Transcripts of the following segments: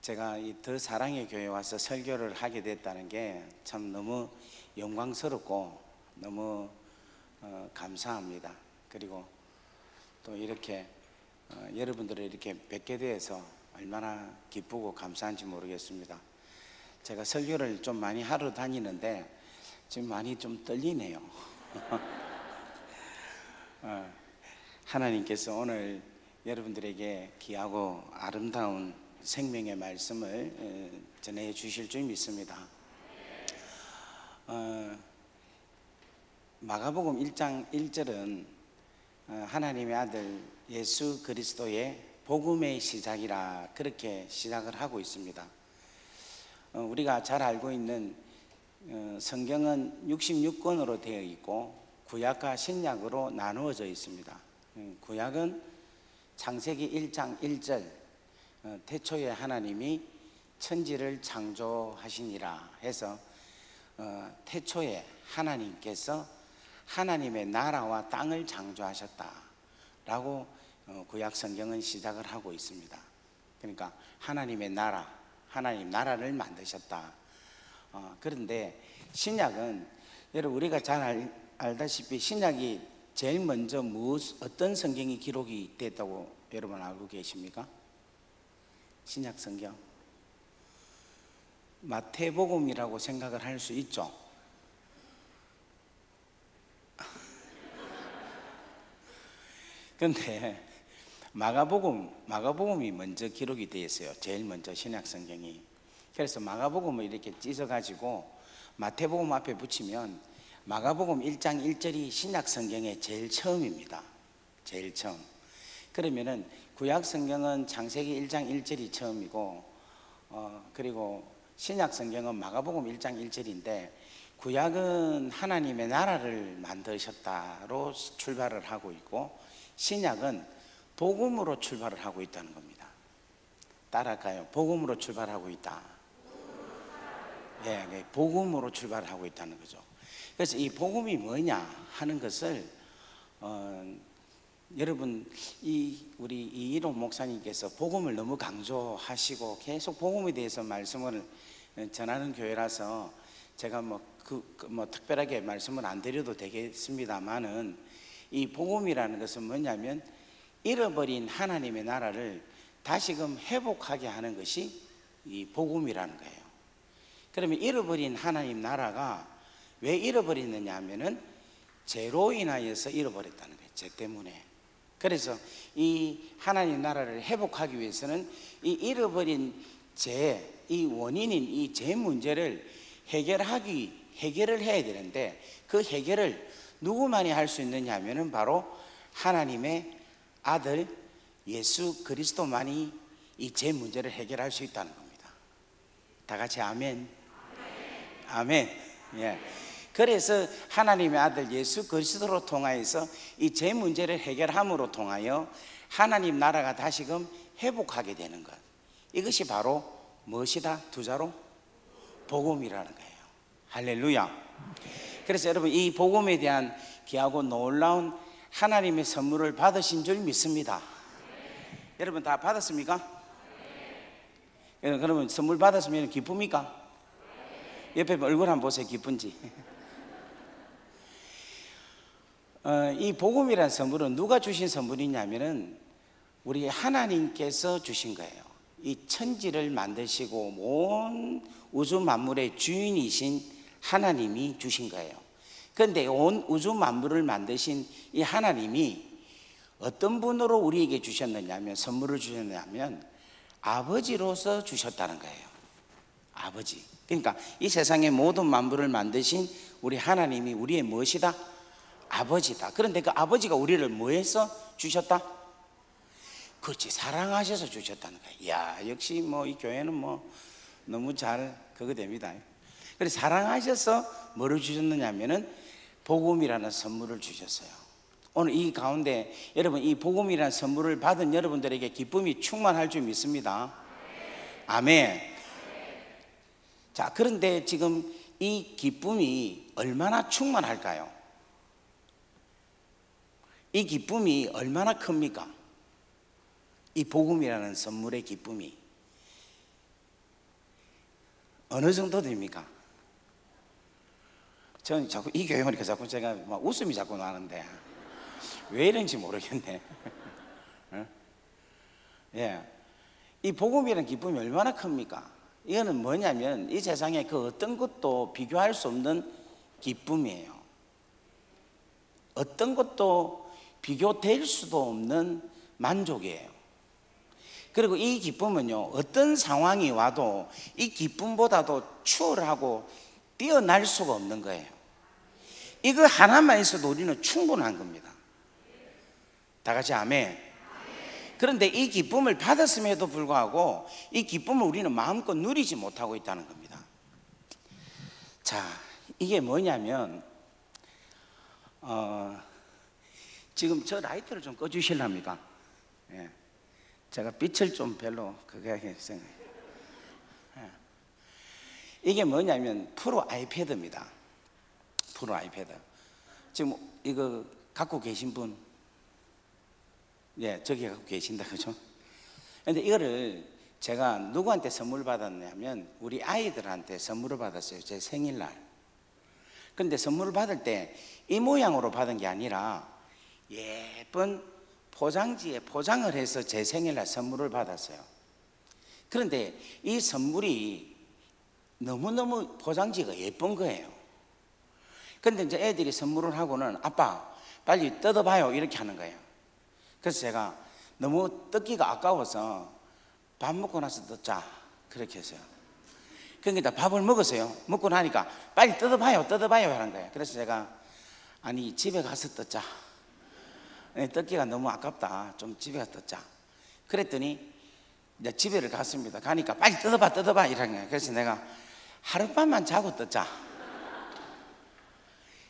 제가 이 더 사랑의 교회 와서 설교를 하게 됐다는 게 참 너무 영광스럽고 너무 감사합니다. 그리고 또 이렇게 여러분들을 이렇게 뵙게 돼서 얼마나 기쁘고 감사한지 모르겠습니다. 제가 설교를 좀 많이 하러 다니는데 지금 많이 좀 떨리네요. 하나님께서 오늘 여러분들에게 귀하고 아름다운 생명의 말씀을 전해 주실 줄 믿습니다. 마가복음 1장 1절은 하나님의 아들 예수 그리스도의 복음의 시작이라 그렇게 시작을 하고 있습니다. 우리가 잘 알고 있는 성경은 66권으로 되어 있고 구약과 신약으로 나누어져 있습니다. 구약은 창세기 1장 1절 태초에 하나님이 천지를 창조하시니라 해서 태초에 하나님께서 하나님의 나라와 땅을 창조하셨다라고 구약 성경은 시작을 하고 있습니다. 그러니까 하나님의 나라, 하나님 나라를 만드셨다. 그런데 신약은 여러분 우리가 잘 알다시피 신약이 제일 먼저 어떤 성경이 기록이 됐다고 여러분 알고 계십니까? 신약 성경 마태복음이라고 생각을 할 수 있죠. 그런데 마가복음이 먼저 기록이 되어 있어요. 제일 먼저 신약 성경이. 그래서 마가복음을 이렇게 찢어가지고 마태복음 앞에 붙이면 마가복음 1장 1절이 신약 성경의 제일 처음입니다. 제일 처음. 그러면은 구약 성경은 창세기 1장 1절이 처음이고 그리고 신약 성경은 마가복음 1장 1절인데 구약은 하나님의 나라를 만드셨다로 출발을 하고 있고 신약은 복음으로 출발을 하고 있다는 겁니다. 따라할까요? 복음으로 출발하고 있다. 네, 복음으로 출발하고 있다는 거죠. 그래서 이 복음이 뭐냐 하는 것을 여러분 우리 이일호 목사님께서 복음을 너무 강조하시고 계속 복음에 대해서 말씀을 전하는 교회라서 제가 뭐 특별하게 말씀을 안 드려도 되겠습니다만은 이 복음이라는 것은 뭐냐면 잃어버린 하나님의 나라를 다시금 회복하게 하는 것이 이 복음이라는 거예요. 그러면 잃어버린 하나님 나라가 왜 잃어버리느냐 하면은 죄로 인하여서 잃어버렸다는 거예요. 죄 때문에. 그래서 이 하나님 나라를 회복하기 위해서는 이 잃어버린 죄, 이 원인인 이 죄 문제를 해결을 해야 되는데 그 해결을 누구만이 할 수 있느냐 하면은 바로 하나님의 아들 예수 그리스도만이 이 죄 문제를 해결할 수 있다는 겁니다. 다 같이 아멘. 아멘. 예. 그래서 하나님의 아들 예수 그리스도로 통하여서 이 죄 문제를 해결함으로 통하여 하나님 나라가 다시금 회복하게 되는 것. 이것이 바로 무엇이다? 두 자로 복음이라는 거예요. 할렐루야. 그래서 여러분 이 복음에 대한 귀하고 놀라운 하나님의 선물을 받으신 줄 믿습니다. 여러분 다 받았습니까? 그러면 선물 받았으면 기쁩니까? 옆에 얼굴 한번 보세요. 기쁜지. 이 복음이라는 선물은 누가 주신 선물이냐면은 우리 하나님께서 주신 거예요. 이 천지를 만드시고 온 우주 만물의 주인이신 하나님이 주신 거예요. 그런데 온 우주 만물을 만드신 이 하나님이 어떤 분으로 우리에게 주셨느냐면 선물을 주셨냐면 아버지로서 주셨다는 거예요. 아버지. 그러니까 이 세상의 모든 만물을 만드신 우리 하나님이 우리의 무엇이다? 아버지다. 그런데 그 아버지가 우리를 뭐해서 주셨다? 그렇지, 사랑하셔서 주셨다는 거예요. 이야, 역시 뭐 이 교회는 뭐 너무 잘 그거 됩니다. 그래서 사랑하셔서 뭐를 주셨느냐 하면은 복음이라는 선물을 주셨어요. 오늘 이 가운데 여러분 이 복음이라는 선물을 받은 여러분들에게 기쁨이 충만할 줄 믿습니다. 아멘. 자, 그런데 지금 이 기쁨이 얼마나 충만할까요? 이 기쁨이 얼마나 큽니까? 이 복음이라는 선물의 기쁨이 어느 정도 됩니까? 저는 자꾸 이 교회 오니까 자꾸 제가 막 웃음이 자꾸 나는데 왜 이런지 모르겠네. 어? 예, 이 복음이라는 기쁨이 얼마나 큽니까? 이거는 뭐냐면 이 세상에 그 어떤 것도 비교할 수 없는 기쁨이에요. 어떤 것도 비교될 수도 없는 만족이에요. 그리고 이 기쁨은요, 어떤 상황이 와도 이 기쁨보다도 추월하고 뛰어날 수가 없는 거예요. 이거 하나만 있어도 우리는 충분한 겁니다. 다 같이 아멘. 그런데 이 기쁨을 받았음에도 불구하고 이 기쁨을 우리는 마음껏 누리지 못하고 있다는 겁니다. 자, 이게 뭐냐면 지금 저 라이트를 좀 꺼주실랍니까? 예. 제가 빛을 좀 별로 그게 생각해요. 예. 이게 뭐냐면 프로 아이패드입니다. 프로 아이패드. 지금 이거 갖고 계신 분, 예, 저기 갖고 계신다, 그죠? 근데 이거를 제가 누구한테 선물 받았냐면 우리 아이들한테 선물을 받았어요. 제 생일날. 근데 선물을 받을 때 이 모양으로 받은 게 아니라 예쁜 포장지에 포장을 해서 제 생일날 선물을 받았어요. 그런데 이 선물이 너무너무 포장지가 예쁜 거예요. 근데 이제 애들이 선물을 하고는 아빠 빨리 뜯어봐요 이렇게 하는 거예요. 그래서 제가 너무 뜯기가 아까워서 밥 먹고 나서 뜯자 그렇게 했어요. 그러니까 밥을 먹었어요. 먹고 나니까 빨리 뜯어봐요 하는 거예요. 그래서 제가 아니 집에 가서 뜯자. 뜯기가 너무 아깝다. 좀 집에 가서 뜯자. 그랬더니 이제 집에를 갔습니다. 가니까 빨리 뜯어봐 이런 거예요. 그래서 내가 하룻밤만 자고 뜯자.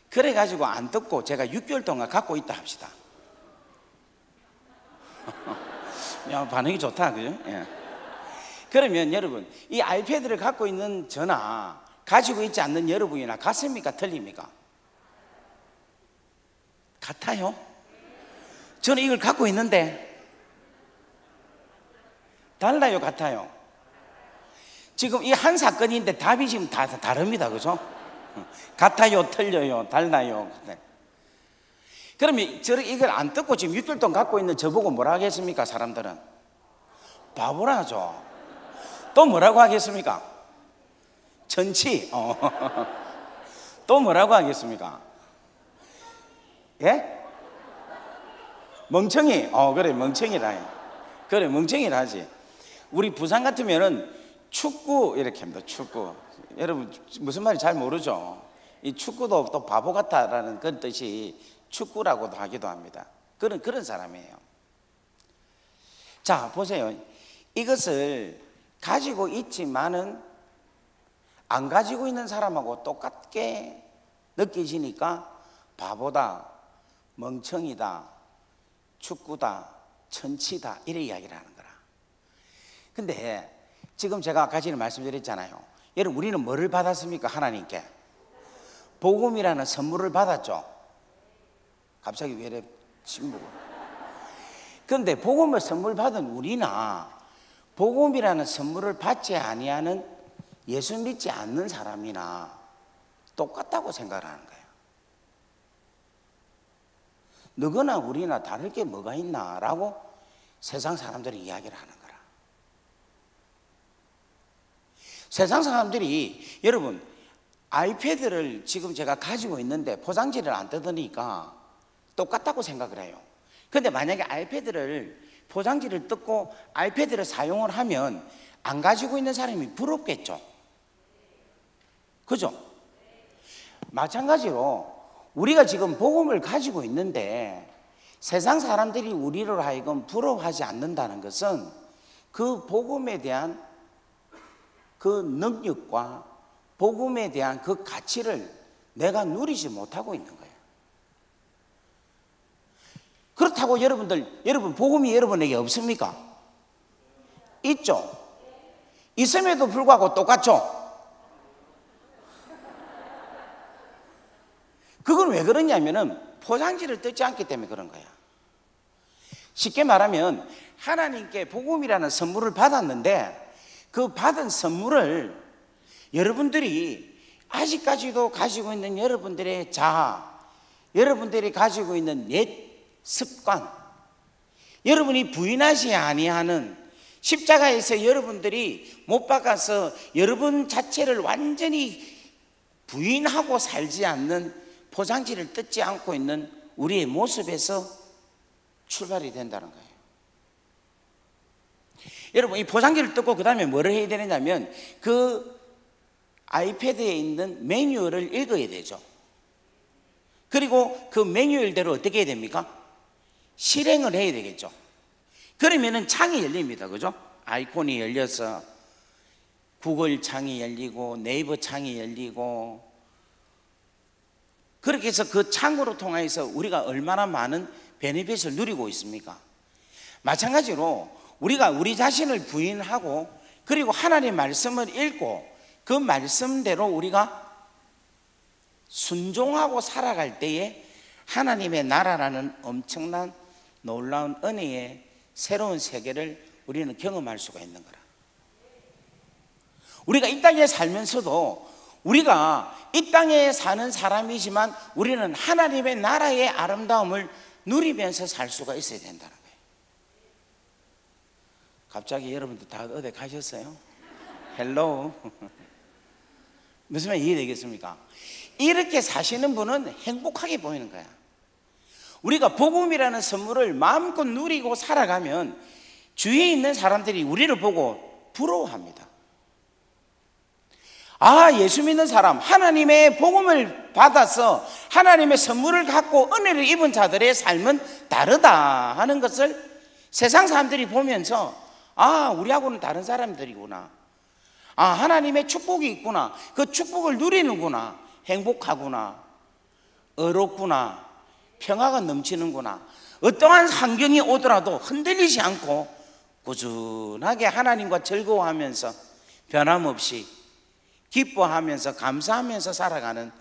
그래가지고 안 뜯고 제가 6개월 동안 갖고 있다 합시다. 야, 반응이 좋다, 그죠? 예. 그러면 여러분, 이 아이패드를 갖고 있는 저나 가지고 있지 않는 여러분이나 같습니까? 틀립니까? 같아요? 저는 이걸 갖고 있는데 달라요, 같아요? 지금 이 한 사건인데 답이 지금 다 다릅니다, 그죠? 같아요, 틀려요, 달라요. 그러면 이걸 안 뜯고 지금 6개월 동안 갖고 있는 저보고 뭐라 하겠습니까? 사람들은 바보라 하죠. 또 뭐라고 하겠습니까? 천치. 또 뭐라고 하겠습니까? 예? 멍청이. 그래, 멍청이라. 그래, 멍청이라 하지. 우리 부산 같으면은 축구 이렇게 합니다. 축구. 여러분 무슨 말인지 잘 모르죠? 이 축구도 또 바보 같다라는 그런 뜻이 축구라고도 하기도 합니다. 그런 사람이에요. 자, 보세요. 이것을 가지고 있지만은 안 가지고 있는 사람하고 똑같게 느껴지니까 바보다, 멍청이다, 축구다, 천치다 이런 이야기를 하는 거라. 근데 지금 제가 아까 전에 말씀드렸잖아요. 여러분 우리는 뭐를 받았습니까? 하나님께 복음이라는 선물을 받았죠. 갑자기 왜 이래 침묵을. 그런데 복음을 선물 받은 우리나 복음이라는 선물을 받지 아니하는 예수 믿지 않는 사람이나 똑같다고 생각하는 거예요. 너거나 우리나 다를 게 뭐가 있나라고 세상 사람들이 이야기를 하는 거라. 세상 사람들이 여러분 아이패드를 지금 제가 가지고 있는데 포장지를 안 뜯으니까 똑같다고 생각을 해요. 그런데 만약에 아이패드를 포장지를 뜯고 아이패드를 사용을 하면 안 가지고 있는 사람이 부럽겠죠. 그죠? 마찬가지로 우리가 지금 복음을 가지고 있는데 세상 사람들이 우리로 하여금 부러워하지 않는다는 것은 그 복음에 대한 그 능력과 복음에 대한 그 가치를 내가 누리지 못하고 있는 거예요. 그렇다고 여러분 복음이 여러분에게 없습니까? 있죠. 있음에도 불구하고 똑같죠. 그건 왜 그러냐면은 포장지를 뜯지 않기 때문에 그런 거야. 쉽게 말하면 하나님께 복음이라는 선물을 받았는데 그 받은 선물을 여러분들이 아직까지도 가지고 있는 여러분들의 자아, 여러분들이 가지고 있는 옛 습관, 여러분이 부인하지 아니하는 십자가에서 여러분들이 못 박아서 여러분 자체를 완전히 부인하고 살지 않는, 포장지를 뜯지 않고 있는 우리의 모습에서 출발이 된다는 거예요. 여러분, 이 포장지를 뜯고 그 다음에 뭐를 해야 되느냐면 그 아이패드에 있는 매뉴얼을 읽어야 되죠. 그리고 그 매뉴얼대로 어떻게 해야 됩니까? 실행을 해야 되겠죠. 그러면은 창이 열립니다. 그죠? 아이콘이 열려서 구글 창이 열리고 네이버 창이 열리고, 그렇게 해서 그 창으로 통해서 우리가 얼마나 많은 베네핏을 누리고 있습니까? 마찬가지로 우리가 우리 자신을 부인하고 그리고 하나님의 말씀을 읽고 그 말씀대로 우리가 순종하고 살아갈 때에 하나님의 나라라는 엄청난 놀라운 은혜의 새로운 세계를 우리는 경험할 수가 있는 거라. 우리가 이 땅에 살면서도 우리가 이 땅에 사는 사람이지만 우리는 하나님의 나라의 아름다움을 누리면서 살 수가 있어야 된다는 거예요. 갑자기 여러분들 다 어디 가셨어요? 헬로. 무슨 말 이해되겠습니까? 이렇게 사시는 분은 행복하게 보이는 거야. 우리가 복음이라는 선물을 마음껏 누리고 살아가면 주위에 있는 사람들이 우리를 보고 부러워합니다. 아, 예수 믿는 사람, 하나님의 복음을 받아서 하나님의 선물을 갖고 은혜를 입은 자들의 삶은 다르다 하는 것을 세상 사람들이 보면서, 아, 우리하고는 다른 사람들이구나, 아, 하나님의 축복이 있구나, 그 축복을 누리는구나, 행복하구나, 의롭구나, 평화가 넘치는구나, 어떠한 환경이 오더라도 흔들리지 않고 꾸준하게 하나님과 즐거워하면서 변함없이 기뻐하면서 감사하면서 살아가는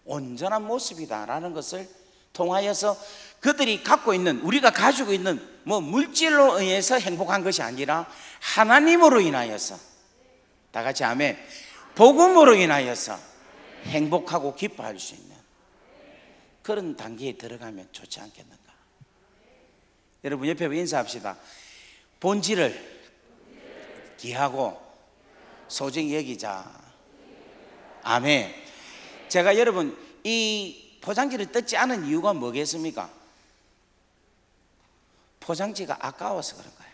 온전한 모습이다라는 것을 통하여서 그들이 갖고 있는, 우리가 가지고 있는 뭐 물질로 의해서 행복한 것이 아니라 하나님으로 인하여서, 다 같이 아멘, 복음으로 인하여서 행복하고 기뻐할 수 있는 그런 단계에 들어가면 좋지 않겠는가. 여러분 옆에 인사합시다. 본질을 귀하고 소중히 여기자. 아멘. 제가 여러분 이 포장지를 뜯지 않은 이유가 뭐겠습니까? 포장지가 아까워서 그런 거예요.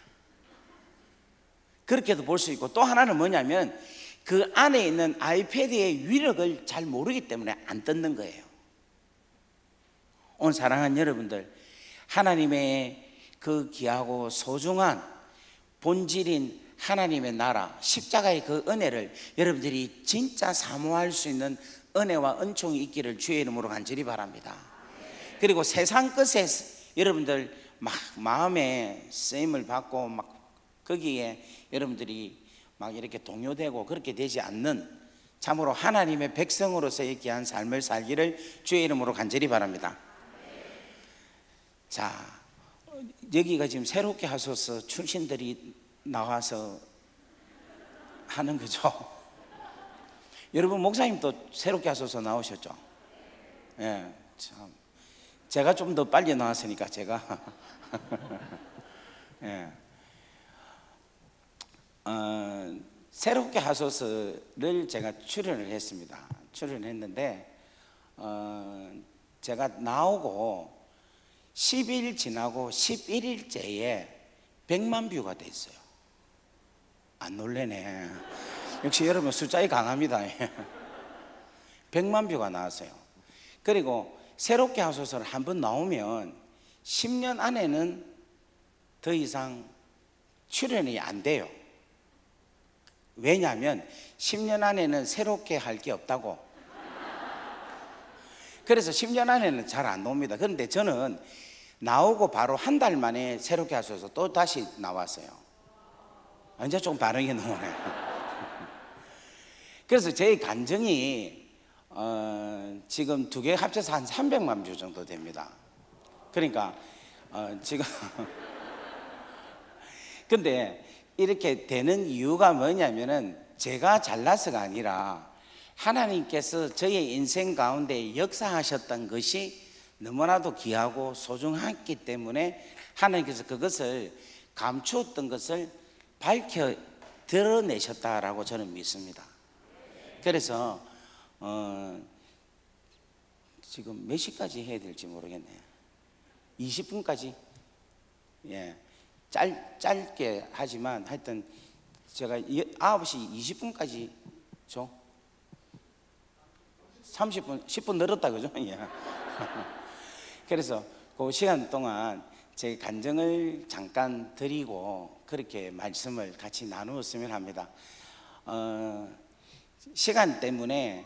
그렇게도 볼 수 있고, 또 하나는 뭐냐면 그 안에 있는 아이패드의 위력을 잘 모르기 때문에 안 뜯는 거예요. 오늘 사랑하는 여러분들, 하나님의 그 귀하고 소중한 본질인 하나님의 나라, 십자가의 그 은혜를 여러분들이 진짜 사모할 수 있는 은혜와 은총이 있기를 주의 이름으로 간절히 바랍니다. 그리고 세상 끝에 여러분들 막 마음에 쓰임을 받고 막 거기에 여러분들이 막 이렇게 동요되고 그렇게 되지 않는 참으로 하나님의 백성으로서의 귀한 삶을 살기를 주의 이름으로 간절히 바랍니다. 자, 여기가 지금 새롭게 하소서 출신들이 나와서 하는 거죠. 여러분 목사님도 새롭게 하소서 나오셨죠? 예, 참 제가 좀 더 빨리 나왔으니까 제가 예. 새롭게 하소서를 제가 출연을 했습니다. 출연했는데 제가 나오고 10일 지나고 11일째에 100만 뷰가 됐어요. 안 놀래네. 역시 여러분 숫자에 강합니다. 100만 뷰가 나왔어요. 그리고 새롭게 하소서를 한번 나오면 10년 안에는 더 이상 출연이 안 돼요. 왜냐하면 10년 안에는 새롭게 할 게 없다고. 그래서 10년 안에는 잘 안 나옵니다. 그런데 저는 나오고 바로 한 달 만에 새롭게 하소서 또 다시 나왔어요. 이제 좀 반응이 나오네요. 그래서 제 간증이 지금 두 개 합쳐서 한 300만 뷰 정도 됩니다. 그러니까 지금 근데 이렇게 되는 이유가 뭐냐면은 제가 잘나서가 아니라 하나님께서 저의 인생 가운데 역사하셨던 것이 너무나도 귀하고 소중했기 때문에 하나님께서 그것을 감추었던 것을 밝혀 드러내셨다라고 저는 믿습니다. 그래서 지금 몇 시까지 해야 될지 모르겠네요. 20분까지? 예, 짧게 하지만 하여튼 제가 9시 20분까지 줘. 30분, 10분 늘었다 그죠? 예. 그래서 그 시간 동안 제 간증을 잠깐 드리고 그렇게 말씀을 같이 나누었으면 합니다. 시간 때문에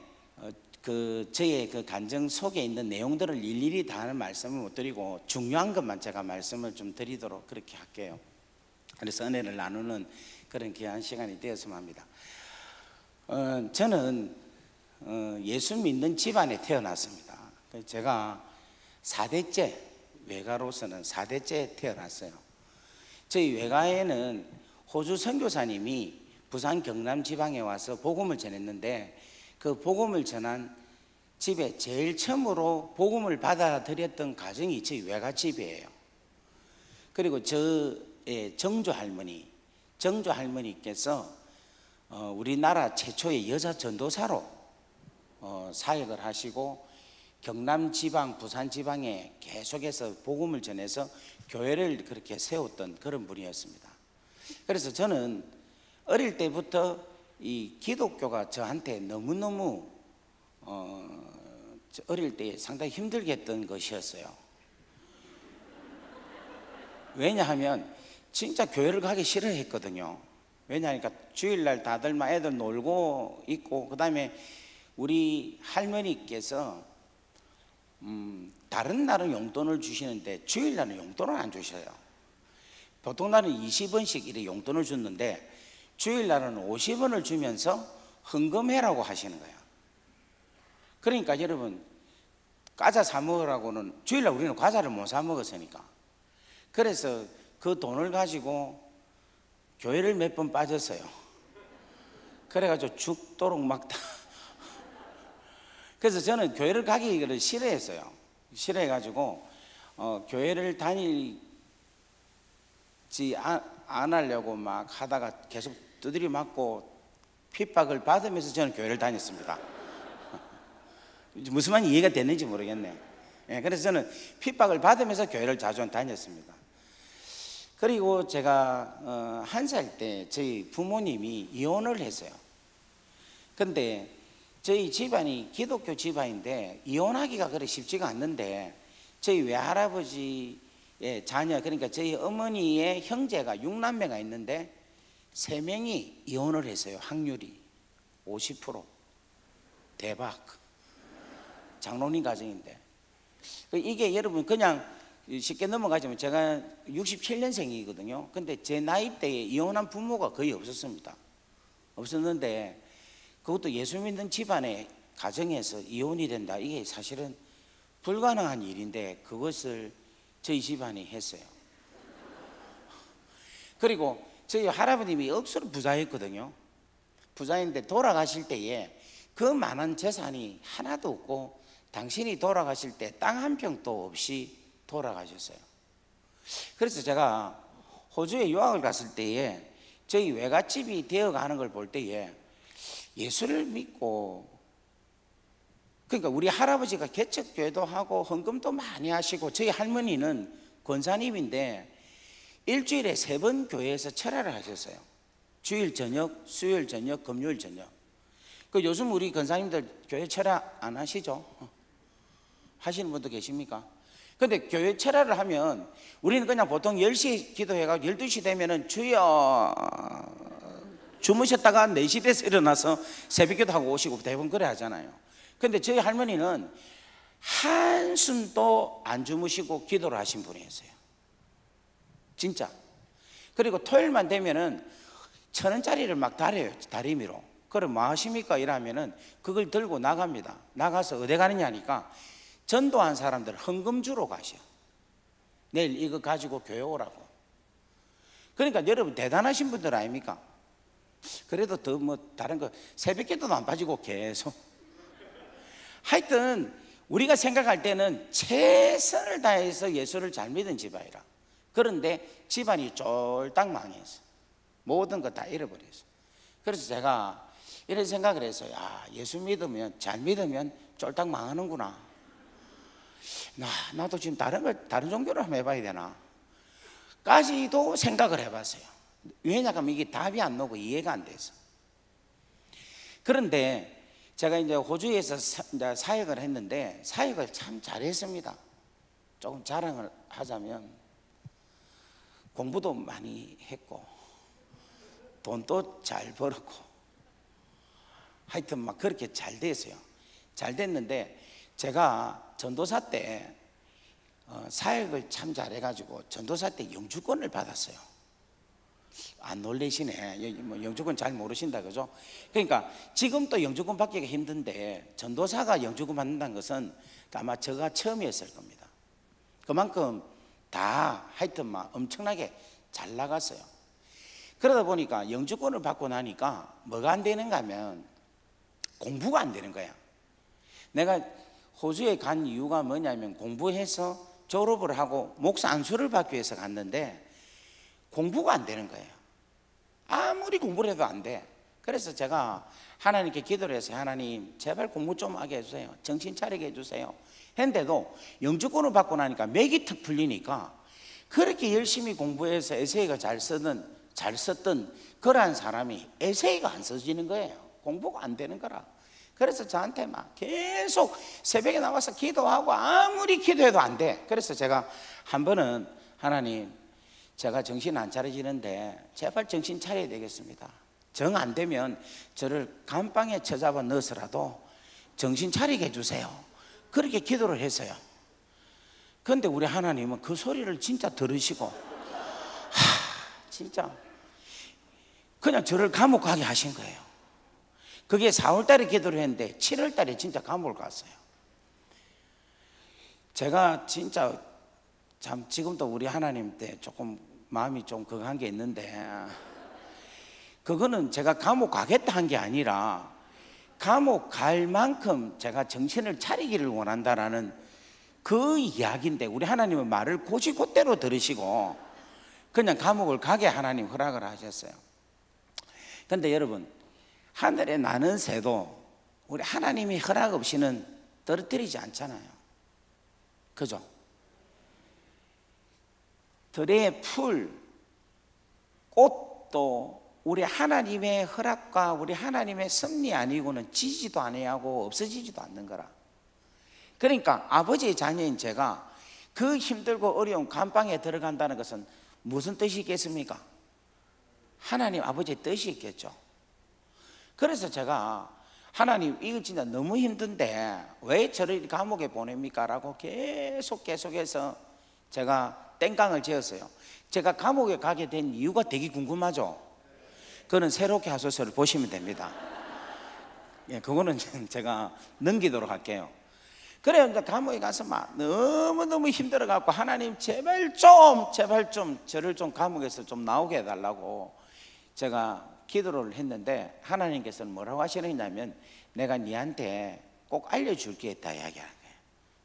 저의 그 간증 속에 있는 내용들을 일일이 다 하는 말씀을 못 드리고 중요한 것만 제가 말씀을 좀 드리도록 그렇게 할게요. 그래서 은혜를 나누는 그런 귀한 시간이 되었으면 합니다. 저는 예수 믿는 집안에 태어났습니다. 제가 4대째, 외가로서는 4대째 태어났어요. 저희 외가에는 호주 선교사님이 부산 경남 지방에 와서 복음을 전했는데 그 복음을 전한 집에 제일 처음으로 복음을 받아들였던 가정이 저희 외갓집이에요. 그리고 저의 정조 할머니께서 우리나라 최초의 여자 전도사로 사역을 하시고 경남 지방, 부산 지방에 계속해서 복음을 전해서 교회를 그렇게 세웠던 그런 분이었습니다. 그래서 저는 어릴 때부터 이 기독교가 저한테 너무너무 어릴 때 상당히 힘들게 했던 것이었어요. 왜냐하면 진짜 교회를 가기 싫어했거든요. 왜냐하니까 주일날 다들 막 애들 놀고 있고 그 다음에 우리 할머니께서 다른 날은 용돈을 주시는데 주일날은 용돈을 안 주셔요. 보통 날은 20원씩 이렇게 용돈을 줬는데 주일날은 50원을 주면서 헌금해라고 하시는 거예요. 그러니까 여러분 과자 사 먹으라고는 주일날 우리는 과자를 못 사 먹었으니까 그래서 그 돈을 가지고 교회를 몇 번 빠졌어요. 그래가지고 죽도록 막 다 그래서 저는 교회를 가기를 싫어했어요. 싫어해가지고 교회를 다니지 안 하려고 막 하다가 계속 두드려 맞고 핍박을 받으면서 저는 교회를 다녔습니다. 무슨 말이 이해가 됐는지 모르겠네요. 예, 그래서 저는 핍박을 받으면서 교회를 자주 다녔습니다. 그리고 제가 1살 때 저희 부모님이 이혼을 했어요. 근데 저희 집안이 기독교 집안인데 이혼하기가 그리 쉽지가 않는데 저희 외할아버지의 자녀, 그러니까 저희 어머니의 형제가 6남매가 있는데 3명이 이혼을 했어요. 확률이 50%. 대박. 장로님 가정인데 이게 여러분 그냥 쉽게 넘어가지만 제가 67년생이거든요. 근데 제 나이 때에 이혼한 부모가 거의 없었습니다. 없었는데 그것도 예수 믿는 집안의 가정에서 이혼이 된다. 이게 사실은 불가능한 일인데 그것을 저희 집안이 했어요. 그리고 저희 할아버님이 억수로 부자였거든요. 부자인데 돌아가실 때에 그 많은 재산이 하나도 없고 당신이 돌아가실 때 땅 한 평도 없이 돌아가셨어요. 그래서 제가 호주에 유학을 갔을 때에 저희 외갓집이 되어가는 걸 볼 때에 예수를 믿고 그러니까 우리 할아버지가 개척교회도 하고 헌금도 많이 하시고 저희 할머니는 권사님인데 일주일에 3번 교회에서 철야를 하셨어요. 주일 저녁, 수요일 저녁, 금요일 저녁. 그 요즘 우리 권사님들 교회 철야 안 하시죠? 하시는 분도 계십니까? 근데 교회 철야를 하면 우리는 그냥 보통 10시에 기도해가지고 12시 되면은 주여 주무셨다가 4시 돼서 일어나서 새벽기도 하고 오시고 대부분 그래 하잖아요. 근데 저희 할머니는 한숨도 안 주무시고 기도를 하신 분이었어요. 진짜. 그리고 토요일만 되면은 1,000원짜리를 막 달여요. 다리미로. 그럼 뭐 하십니까? 이러면은 그걸 들고 나갑니다. 나가서 어디 가느냐 하니까 전도한 사람들 헌금 주러 가셔. 내일 이거 가지고 교회 오라고. 그러니까 여러분 대단하신 분들 아닙니까? 그래도 더 뭐 다른 거 새벽기도도 안 빠지고 계속. 하여튼 우리가 생각할 때는 최선을 다해서 예수를 잘 믿은 집안이라. 그런데 집안이 쫄딱 망했어. 모든 거 다 잃어버렸어. 그래서 제가 이런 생각을 했어요. 야, 예수 믿으면, 잘 믿으면 쫄딱 망하는구나. 나도 지금 다른 종교를 한번 해봐야 되나 까지도 생각을 해봤어요. 왜냐하면 이게 답이 안 나오고 이해가 안 돼서. 그런데 제가 이제 호주에서 사역을 했는데 사역을 참 잘했습니다. 조금 자랑을 하자면 공부도 많이 했고 돈도 잘 벌었고 하여튼 막 그렇게 잘 됐어요. 잘 됐는데 제가 전도사 때 사역을 참 잘해가지고 전도사 때 영주권을 받았어요. 안 놀래시네. 영주권 잘 모르신다 그죠? 그러니까 지금도 영주권 받기가 힘든데 전도사가 영주권 받는다는 것은 아마 저가 처음이었을 겁니다. 그만큼 다 하여튼 막 엄청나게 잘 나갔어요. 그러다 보니까 영주권을 받고 나니까 뭐가 안 되는가 하면 공부가 안 되는 거야. 내가 호주에 간 이유가 뭐냐면 공부해서 졸업을 하고 목사 안수를 받기 위해서 갔는데 공부가 안 되는 거예요. 아무리 공부를 해도 안 돼. 그래서 제가 하나님께 기도를 해서 하나님 제발 공부 좀 하게 해주세요. 정신 차리게 해주세요. 했는데도 영주권을 받고 나니까 맥이 턱 풀리니까 그렇게 열심히 공부해서 에세이가 잘 썼던 그러한 사람이 에세이가 안 써지는 거예요. 공부가 안 되는 거라. 그래서 저한테 막 계속 새벽에 나와서 기도하고 아무리 기도해도 안 돼. 그래서 제가 한 번은 하나님 제가 정신 안 차려지는데 제발 정신 차려야 되겠습니다. 정 안 되면 저를 감방에 쳐잡아 넣어서라도 정신 차리게 해주세요. 그렇게 기도를 했어요. 그런데 우리 하나님은 그 소리를 진짜 들으시고 진짜 그냥 저를 감옥 가게 하신 거예요. 그게 4월 달에 기도를 했는데 7월 달에 진짜 감옥을 갔어요. 제가 진짜 참 지금도 우리 하나님 때 조금 마음이 좀 그거 한 게 있는데 그거는 제가 감옥 가겠다 한 게 아니라 감옥 갈 만큼 제가 정신을 차리기를 원한다라는 그 이야기인데 우리 하나님은 말을 곧이곧대로 들으시고 그냥 감옥을 가게 하나님 허락을 하셨어요. 그런데 여러분 하늘에 나는 새도 우리 하나님이 허락 없이는 떨어뜨리지 않잖아요. 그죠? 들의 풀, 꽃도 우리 하나님의 허락과 우리 하나님의 섭리 아니고는 지지도 아니하고 없어지지도 않는 거라. 그러니까 아버지의 자녀인 제가 그 힘들고 어려운 감방에 들어간다는 것은 무슨 뜻이 있겠습니까? 하나님 아버지의 뜻이 있겠죠. 그래서 제가 하나님 이거 진짜 너무 힘든데 왜 저를 감옥에 보냅니까? 라고 계속해서 제가 땡깡을 지었어요. 제가 감옥에 가게 된 이유가 되게 궁금하죠. 그거는 새롭게 하소서를 보시면 됩니다. 예, 그거는 제가 넘기도록 할게요. 그래요. 이제 감옥에 가서 막 너무너무 힘들어갖고 하나님 제발 좀 저를 좀 감옥에서 좀 나오게 해달라고 제가 기도를 했는데 하나님께서는 뭐라고 하시느냐면 내가 네한테 꼭 알려줄게 했다 이야기하는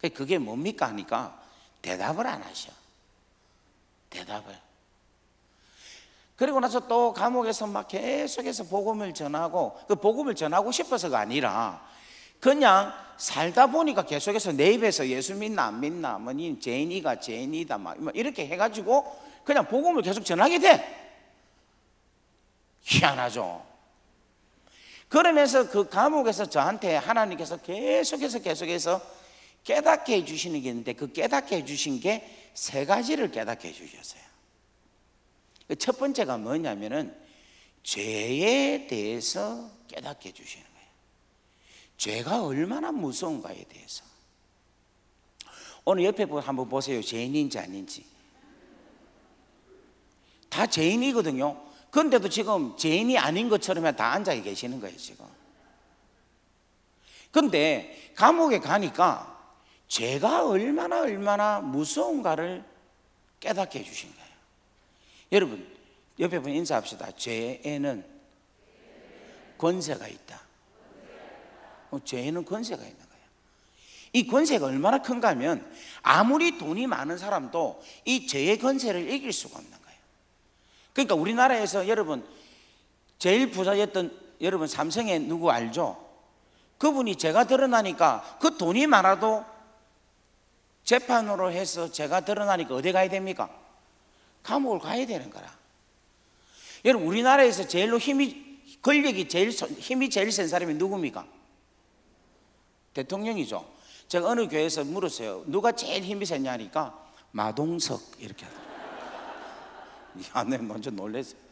거예요. 그게 뭡니까 하니까 대답을 안 하셔. 대답을. 그리고 나서 또 감옥에서 막 계속해서 복음을 전하고 그 복음을 전하고 싶어서가 아니라 그냥 살다 보니까 계속해서 내 입에서 예수 믿나 안 믿나 뭐니 죄인이가 죄인이다 막 이렇게 해가지고 그냥 복음을 계속 전하게 돼. 희한하죠. 그러면서 그 감옥에서 저한테 하나님께서 계속해서 깨닫게 해주시는 게 있는데 그 깨닫게 해주신 게 3가지를 깨닫게 해주셨어요. 첫 번째가 뭐냐면은 죄에 대해서 깨닫게 해주시는 거예요. 죄가 얼마나 무서운가에 대해서. 오늘 옆에 한번 보세요. 죄인인지 아닌지. 다 죄인이거든요. 그런데도 지금 죄인이 아닌 것처럼 다 앉아 계시는 거예요 지금. 그런데 감옥에 가니까 죄가 얼마나 무서운가를 깨닫게 해주신 거예요. 여러분 옆에 분 인사합시다. 죄에는 권세가 있다. 죄에는 권세가 있는 거예요. 이 권세가 얼마나 큰가 하면 아무리 돈이 많은 사람도 이 죄의 권세를 이길 수가 없는 거예요. 그러니까 우리나라에서 여러분 제일 부자였던 여러분 삼성의 누구 알죠? 그분이 죄가 드러나니까 그 돈이 많아도 재판으로 해서 죄가 드러나니까 어디 가야 됩니까? 감옥을 가야 되는 거라. 여러분 우리나라에서 제일로 권력이 힘이 제일 센 사람이 누굽니까? 대통령이죠. 제가 어느 교회에서 물었어요. 누가 제일 힘이 세냐 하니까 마동석 이렇게 하더라고요. 네, 먼저 놀랐어요.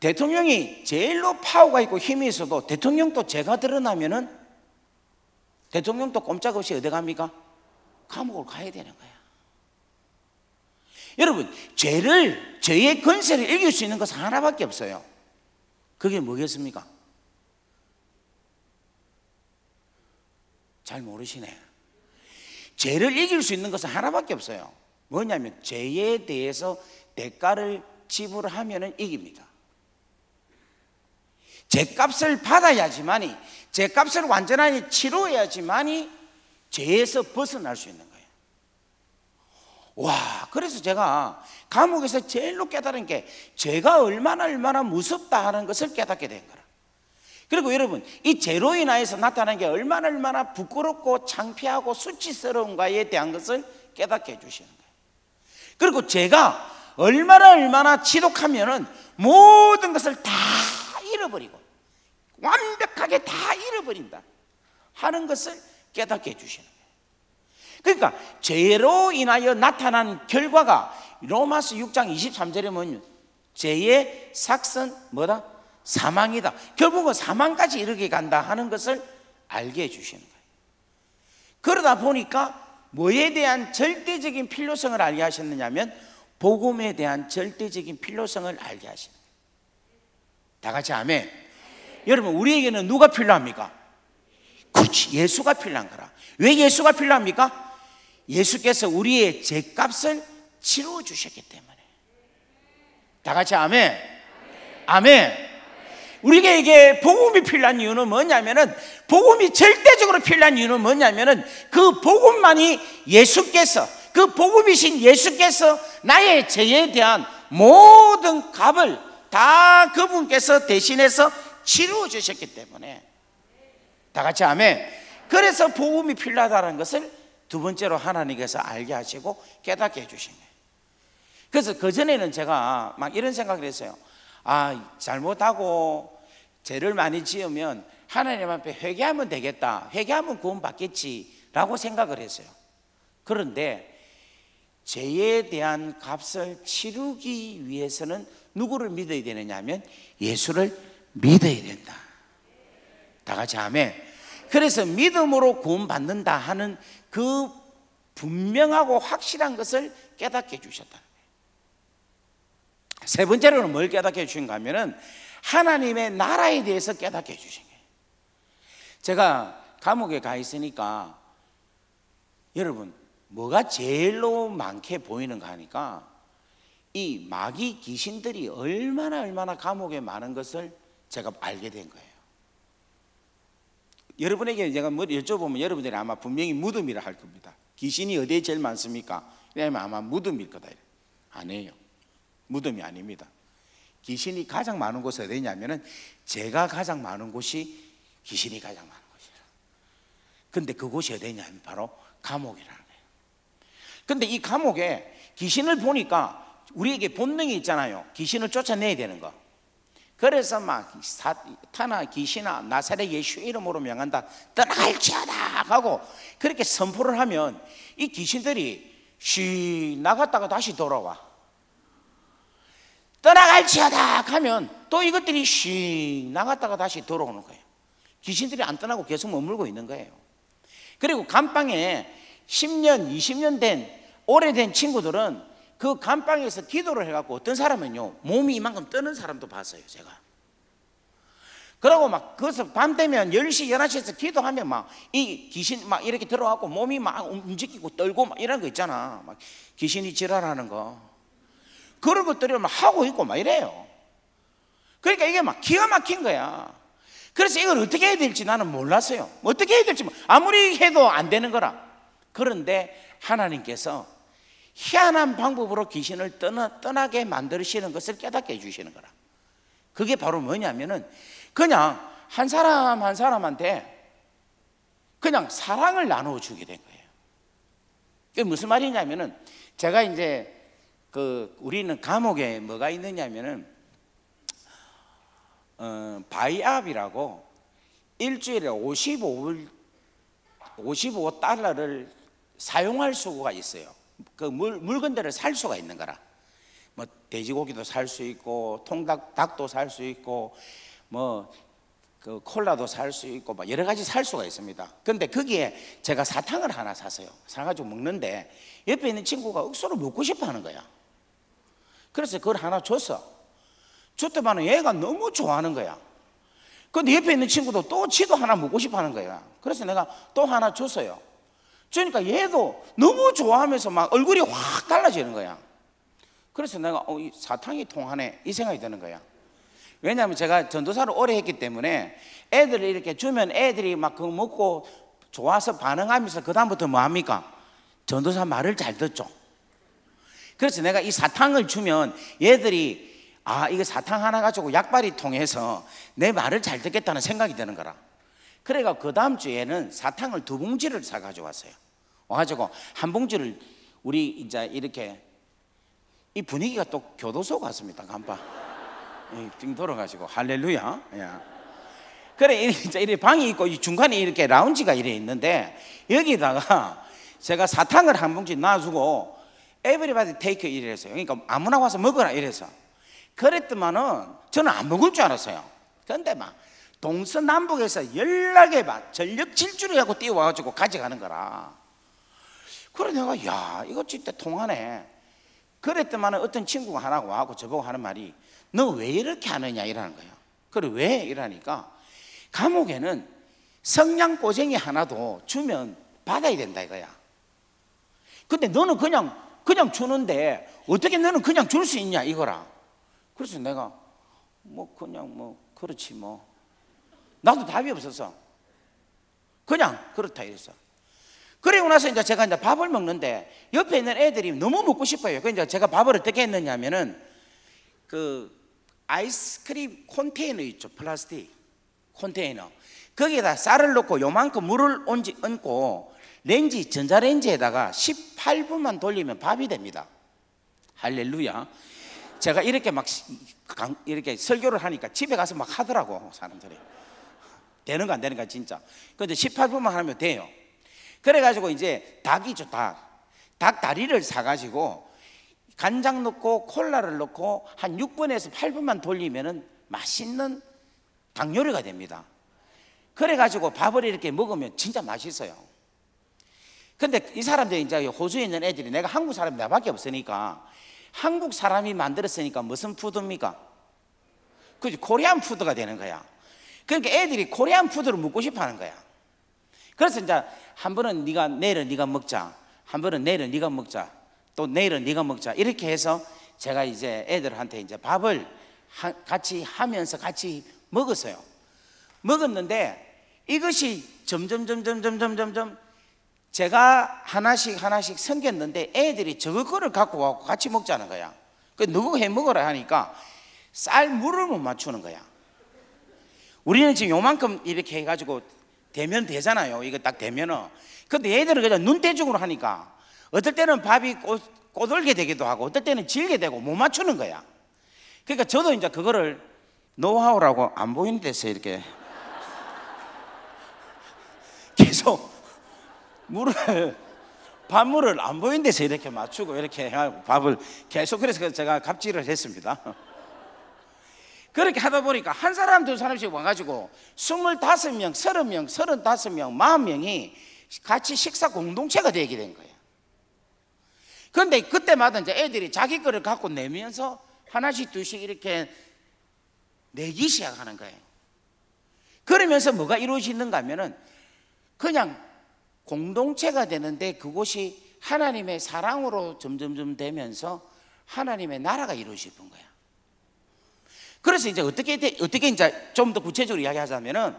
대통령이 제일로 파워가 있고 힘이 있어도 대통령도 죄가 드러나면은 대통령도 꼼짝없이 어디 갑니까? 감옥을 가야 되는 거야. 여러분 죄의 권세를 이길 수 있는 것은 하나밖에 없어요. 그게 뭐겠습니까? 잘 모르시네. 죄를 이길 수 있는 것은 하나밖에 없어요. 뭐냐면 죄에 대해서 대가를 지불하면 이깁니다. 죄값을 받아야지만이, 죄값을 완전히 치료해야지만이 죄에서 벗어날 수 있는 거예요. 와, 그래서 제가 감옥에서 제일로 깨달은 게 죄가 얼마나 무섭다 하는 것을 깨닫게 된 거라. 그리고 여러분 이 죄로 인하여서 나타나는 게 얼마나 부끄럽고 창피하고 수치스러운가에 대한 것을 깨닫게 해주시는 거예요. 그리고 죄가 얼마나 지독하면은 모든 것을 다 잃어버리고 완벽하게 다 잃어버린다 하는 것을 깨닫게 해주시는 거예요. 그러니까 죄로 인하여 나타난 결과가 로마서 6장 23절에 뭐냐, 죄의 삭은 뭐다? 사망이다. 결국은 사망까지 이르게 간다 하는 것을 알게 해주시는 거예요. 그러다 보니까 뭐에 대한 절대적인 필요성을 알게 하셨느냐면 복음에 대한 절대적인 필요성을 알게 하시는 거예요. 다 같이 아멘. 여러분 우리에게는 누가 필요합니까? 그렇지, 예수가 필요한 거라. 왜 예수가 필요합니까? 예수께서 우리의 죄값을 치러 주셨기 때문에. 다 같이 아멘. 아멘. 우리에게 복음이 필요한 이유는 뭐냐면은, 복음이 절대적으로 필요한 이유는 뭐냐면은 그 복음만이 예수께서, 그 복음이신 예수께서 나의 죄에 대한 모든 값을 다 그분께서 대신해서 치루어 주셨기 때문에. 다 같이 아멘. 그래서 복음이 필요하다는 것을 두 번째로 하나님께서 알게 하시고 깨닫게 해주신 거예요. 그래서 그전에는 제가 막 이런 생각을 했어요. 아, 잘못하고 죄를 많이 지으면 하나님 앞에 회개하면 되겠다, 회개하면 구원 받겠지라고 생각을 했어요. 그런데 죄에 대한 값을 치르기 위해서는 누구를 믿어야 되느냐 하면 예수를 믿어야 된다. 다 같이 아멘. 그래서 믿음으로 구원 받는다 하는 그 분명하고 확실한 것을 깨닫게 해주셨다는 거예요. 세 번째로는 뭘 깨닫게 해주신가 하면은 하나님의 나라에 대해서 깨닫게 해주신 거예요. 제가 감옥에 가 있으니까 여러분 뭐가 제일로 많게 보이는가 하니까 이 마귀 귀신들이 얼마나 감옥에 많은 것을 제가 알게 된 거예요. 여러분에게 제가 뭐 여쭤보면 여러분들이 아마 분명히 무덤이라 할 겁니다. 귀신이 어디에 제일 많습니까? 왜냐하면 아마 무덤일 거다. 아니에요. 무덤이 아닙니다. 귀신이 가장 많은 곳이 어디냐면은 죄가 가장 많은 곳이 귀신이 가장 많은 곳이라. 근데 그곳이 어디냐면 바로 감옥이라는 거예요. 근데 이 감옥에 귀신을 보니까 우리에게 본능이 있잖아요. 귀신을 쫓아내야 되는 거. 그래서 막 사탄아 귀신아 나사렛 예수 이름으로 명한다, 떠나갈지어다 하고 그렇게 선포를 하면 이 귀신들이 쉬 나갔다가 다시 돌아와. 떠나갈지어다 하면 또 이것들이 쉬 나갔다가 다시 돌아오는 거예요. 귀신들이 안 떠나고 계속 머물고 있는 거예요. 그리고 감방에 10년 20년 된 오래된 친구들은 그 감방에서 기도를 해갖고 어떤 사람은요 몸이 이만큼 뜨는 사람도 봤어요. 제가. 그러고 막 거기서 밤 되면 10시 11시에서 기도하면 막 이 귀신 막 이렇게 들어가고 몸이 막 움직이고 떨고 막 이런 거 있잖아. 막 귀신이 지랄하는 거 그런 것들을 막 하고 있고 막 이래요. 그러니까 이게 막 기가 막힌 거야. 그래서 이걸 어떻게 해야 될지 나는 몰랐어요. 어떻게 해야 될지 아무리 해도 안 되는 거라. 그런데 하나님께서 희한한 방법으로 귀신을 떠나게 만드시는 것을 깨닫게 해주시는 거라. 그게 바로 뭐냐면은 그냥 한 사람 한 사람한테 그냥 사랑을 나누어 주게 된 거예요. 그게 무슨 말이냐면은 제가 이제 우리는 감옥에 뭐가 있느냐면은 바이압이라고 일주일에 55달러를 사용할 수가 있어요. 그 물건들을 살 수가 있는 거라. 뭐 돼지고기도 살 수 있고 닭도 살 수 있고 뭐 그 콜라도 살 수 있고 막 여러 가지 살 수가 있습니다. 근데 거기에 제가 사탕을 하나 샀어요. 사가지고 먹는데 옆에 있는 친구가 억수로 먹고 싶어 하는 거야. 그래서 그걸 하나 줬더만 얘가 너무 좋아하는 거야. 근데 옆에 있는 친구도 또 지도 하나 먹고 싶어 하는 거야. 그래서 내가 또 하나 줬어요. 그러니까 얘도 너무 좋아하면서 막 얼굴이 확 달라지는 거야. 그래서 내가 이 사탕이 통하네 이 생각이 드는 거야. 왜냐하면 제가 전도사를 오래 했기 때문에 애들을 이렇게 주면 애들이 막 그거 먹고 좋아서 반응하면서 그 다음부터 뭐 합니까? 전도사 말을 잘 듣죠. 그래서 내가 이 사탕을 주면 얘들이 이거 사탕 하나 가지고 약발이 통해서 내 말을 잘 듣겠다는 생각이 드는 거라. 그래가 그 다음 주에는 사탕을 2봉지를 사가지고 왔어요. 와가지고 한 봉지를 우리 이제 이렇게 이 분위기가 또 교도소 같습니다. 간파 띵 돌아가지고 할렐루야. 그래 이제 이렇게 방이 있고 이 중간에 이렇게 라운지가 이래 있는데 여기다가 제가 사탕을 한 봉지 놔주고 everybody take 이래서요. 그러니까 아무나 와서 먹어라 이래서. 그랬더만은 저는 안 먹을 줄 알았어요. 그런데 막 동서남북에서 연락에 막 전력 질주를 하고 뛰어와가지고 가져가는 거라. 그래 내가 야 이거 진짜 통하네. 그랬더만은 어떤 친구가 하나 와고 저보고 하는 말이 너 왜 이렇게 하느냐 이러는 거예요. 그래 왜 이러니까 감옥에는 성냥꼬쟁이 하나도 주면 받아야 된다 이거야. 근데 너는 그냥 주는데 어떻게 너는 그냥 줄 수 있냐 이거라. 그래서 내가 그냥 그렇지 뭐 나도 답이 없어서 그냥 그렇다 이랬어. 그리고 나서 이제 제가 이제 밥을 먹는데 옆에 있는 애들이 너무 먹고 싶어요. 그래서 제가 밥을 어떻게 했느냐면은 그 아이스크림 컨테이너 있죠. 플라스틱 컨테이너 거기에다 쌀을 넣고 요만큼 물을 얹고 전자레인지에다가 18분만 돌리면 밥이 됩니다. 할렐루야. 제가 이렇게 막 이렇게 설교를 하니까 집에 가서 막 하더라고 사람들이. 되는 거 안 되는 거 진짜. 근데 18분만 하면 돼요. 그래가지고 이제 닭이죠. 닭 다리를 사가지고 간장 넣고 콜라를 넣고 한 6분에서 8분만 돌리면은 맛있는 닭 요리가 됩니다. 그래가지고 밥을 이렇게 먹으면 진짜 맛있어요. 근데 이 사람들이 이제 호주에 있는 애들이 내가 한국 사람이 나밖에 없으니까 한국 사람이 만들었으니까 무슨 푸드입니까? 그지 코리안 푸드가 되는 거야. 그러니까 애들이 코리안 푸드를 먹고 싶어 하는 거야. 그래서 이제 한 번은 내일은 네가 먹자, 한 번은 내일은 네가 먹자, 또 내일은 네가 먹자 이렇게 해서 제가 이제 애들한테 이제 밥을 같이 하면서 같이 먹었어요. 먹었는데 이것이 점점 제가 하나씩 생겼는데 애들이 저거를 갖고 와서 같이 먹자는 거야. 그 누구 해 먹으라 하니까 쌀 물을 못 맞추는 거야. 우리는 지금 요만큼 이렇게 해가지고 대면 되잖아요. 이거 딱 되면은. 근데 애들은 그냥 눈대중으로 하니까 어떨 때는 밥이 꼬들게 되기도 하고 어떨 때는 질게 되고 못 맞추는 거야. 그러니까 저도 이제 그거를 노하우라고 안 보이는 데서 이렇게 계속 밥물을 안 보이는 데서 이렇게 맞추고 이렇게 해가지고 밥을 계속 그래서 제가 갑질을 했습니다. 그렇게 하다 보니까 한 사람 두 사람씩 와가지고 25명, 30명, 35명, 40명이 같이 식사 공동체가 되게 된 거예요. 그런데 그때마다 이제 애들이 자기 거를 갖고 내면서 하나씩 둘씩 이렇게 내기 시작하는 거예요. 그러면서 뭐가 이루어지는가 하면은 그냥 공동체가 되는데 그곳이 하나님의 사랑으로 점점 되면서 하나님의 나라가 이루어지는 거야. 그래서 이제 어떻게 이제 좀 더 구체적으로 이야기하자면은,